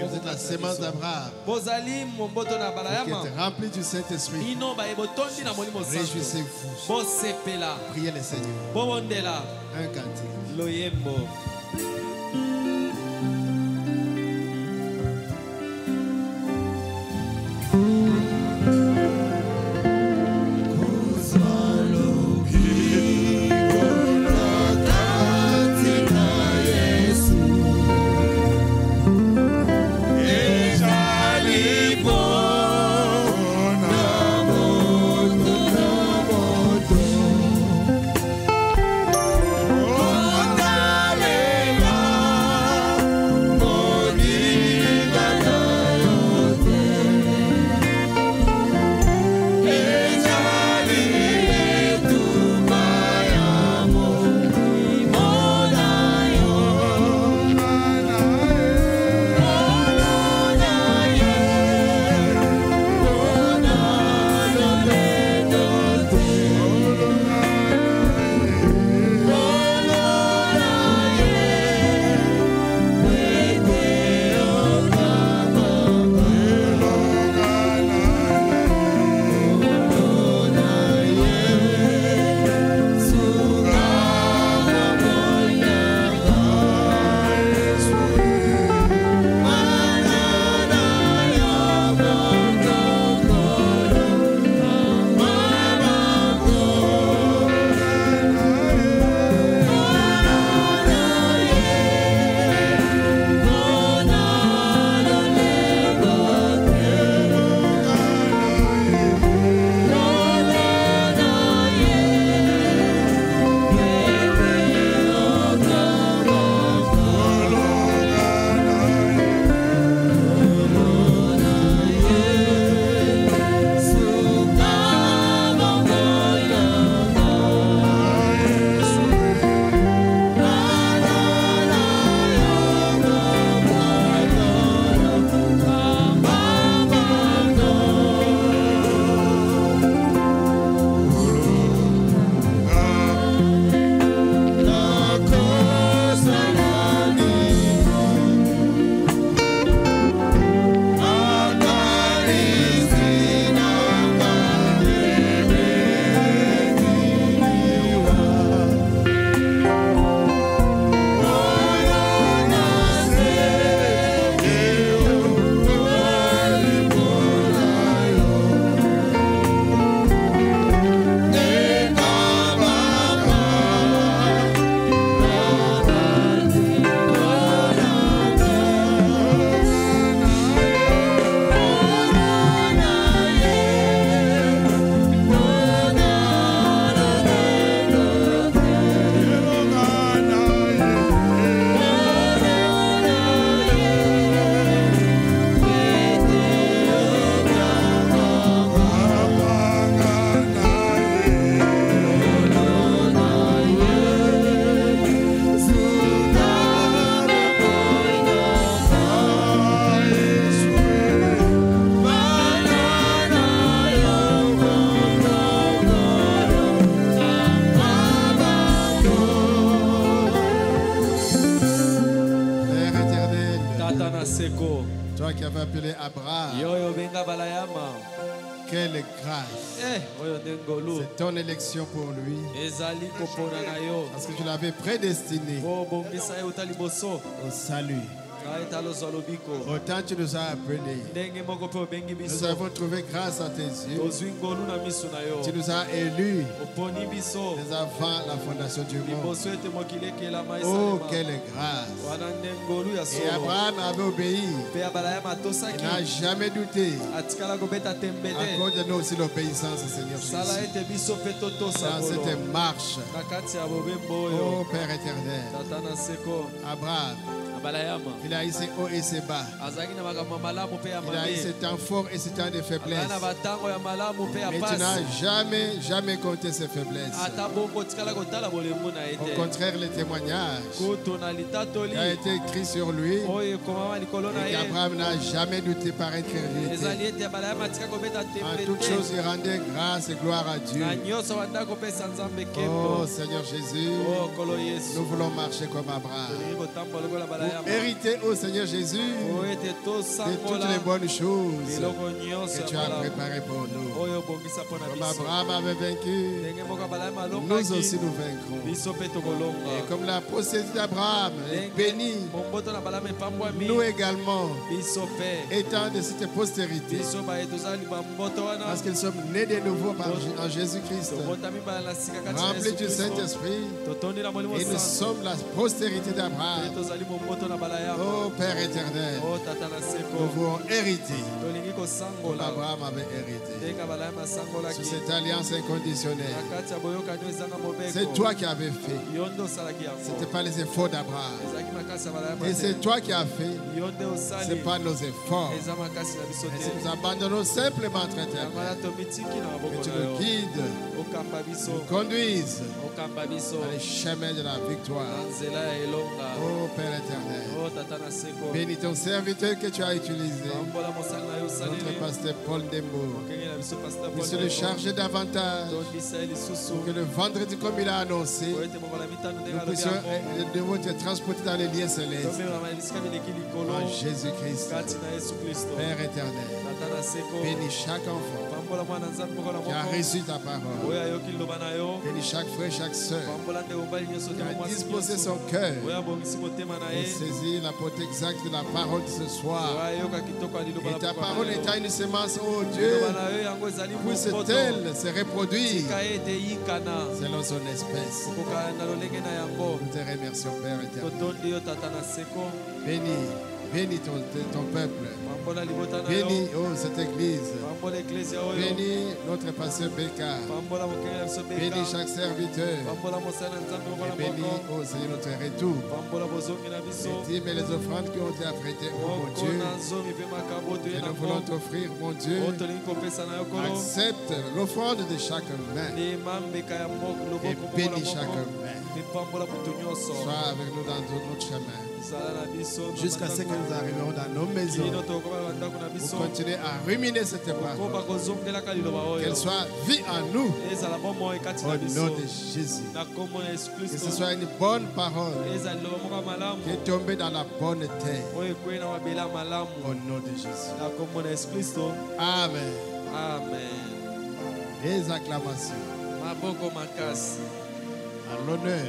vous êtes la sémence d'Abraham, qui est remplie du Saint-Esprit. Réjouissez-vous. Priez le Seigneur. Un cantique. Dale appelé Abraham. Quelle grâce. C'est ton élection pour lui. Parce que tu l'avais prédestiné au salut. Autant tu nous as appelés. Nous avons trouvé grâce à tes yeux. Tu nous as élus dès avant la fondation du monde. Oh, quelle grâce. Et Abraham avait obéi. Il n'a jamais douté. Accorde-nous aussi l'obéissance, Seigneur Jésus. Dans cette marche. Oh, Père éternel. Abraham, il a eu ses hauts et ses bas. Il a eu ses temps forts et ses temps de faiblesse. Mais tu n'as jamais compté ses faiblesses. Au contraire, le témoignage qui a été écrit sur lui et qu'Abraham n'a jamais douté par incrédulité. En toutes choses, il rendait grâce et gloire à Dieu. Oh Seigneur Jésus, nous voulons marcher comme Abraham. Hériter au Seigneur Jésus de toutes les bonnes choses que tu as préparées pour nous. Comme Abraham avait vaincu, nous aussi nous vaincrons. Et comme la postérité d'Abraham est bénie, nous également, étant de cette postérité, parce qu'ils sommes nés de nouveau en Jésus-Christ, remplis du Saint-Esprit, et nous sommes la postérité d'Abraham. Oh Père éternel, nous voulons hériter comme Abraham avait hérité. Sur cette alliance inconditionnelle, c'est toi qui avais fait. Ce n'était pas les efforts d'Abraham. Et c'est toi qui as fait. Ce n'est pas nos efforts. Et nous abandonnons simplement entre tes mains. Que tu nous guides, nous conduises dans les chemins de la victoire. Oh Père éternel, bénis ton serviteur que tu as utilisé, notre pasteur Paul Dembo. Puisse le charger davantage pour que le vendredi, comme il a annoncé, nous puissions être transportés dans les lieux célestes. En Jésus-Christ, Père éternel, bénis chaque enfant qui a reçu ta parole. Bénis chaque frère, chaque soeur qui a disposé son cœur pour saisir la portée exacte de la parole de ce soir. Et ta parole étant une semence, oh Dieu, puisse-t-elle se reproduire selon son espèce. Nous te remercions, Père éternel. Bénis ton peuple. Bénis cette église. Bénis notre pasteur Béka. Bénis chaque serviteur. Et bénis, oh Seigneur, notre retour. Les dîmes et les offrandes qui ont été apprêtées, oh mon Dieu. Et nous voulons t'offrir, mon Dieu. Accepte l'offrande de chaque main. Et bénis chaque main. Sois avec nous dans notre chemin. Jusqu'à ce que nous arriverons dans nos maisons. Pour continuer à ruminer cette parole. Qu'elle soit vie en nous. Au nom de Jésus. Que ce soit une bonne parole qui est tombée dans la bonne terre. Au nom de Jésus. Amen. Amen. Les acclamations. À l'honneur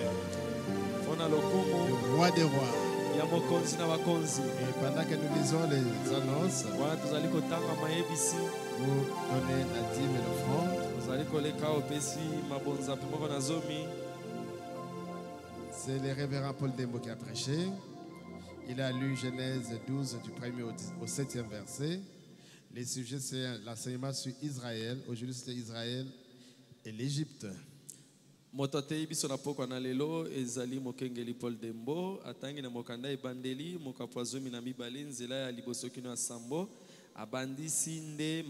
du roi des rois. Et pendant que nous lisons les annonces, vous donnez la dîme et l'offrande. C'est le révérend Paul Dembo qui a prêché. Il a lu Genèse 12 du 1er au 7e verset. Les sujets, c'est l'enseignement sur Israël. Aujourd'hui, c'était Israël et l'Égypte. Moto atei biso na poko na lelo ezali mokengeli Paul Dembo atangi na mokanda ebandeli mokapwa zomi na mibale nzela ya liboso kino ya sambo abandisi nde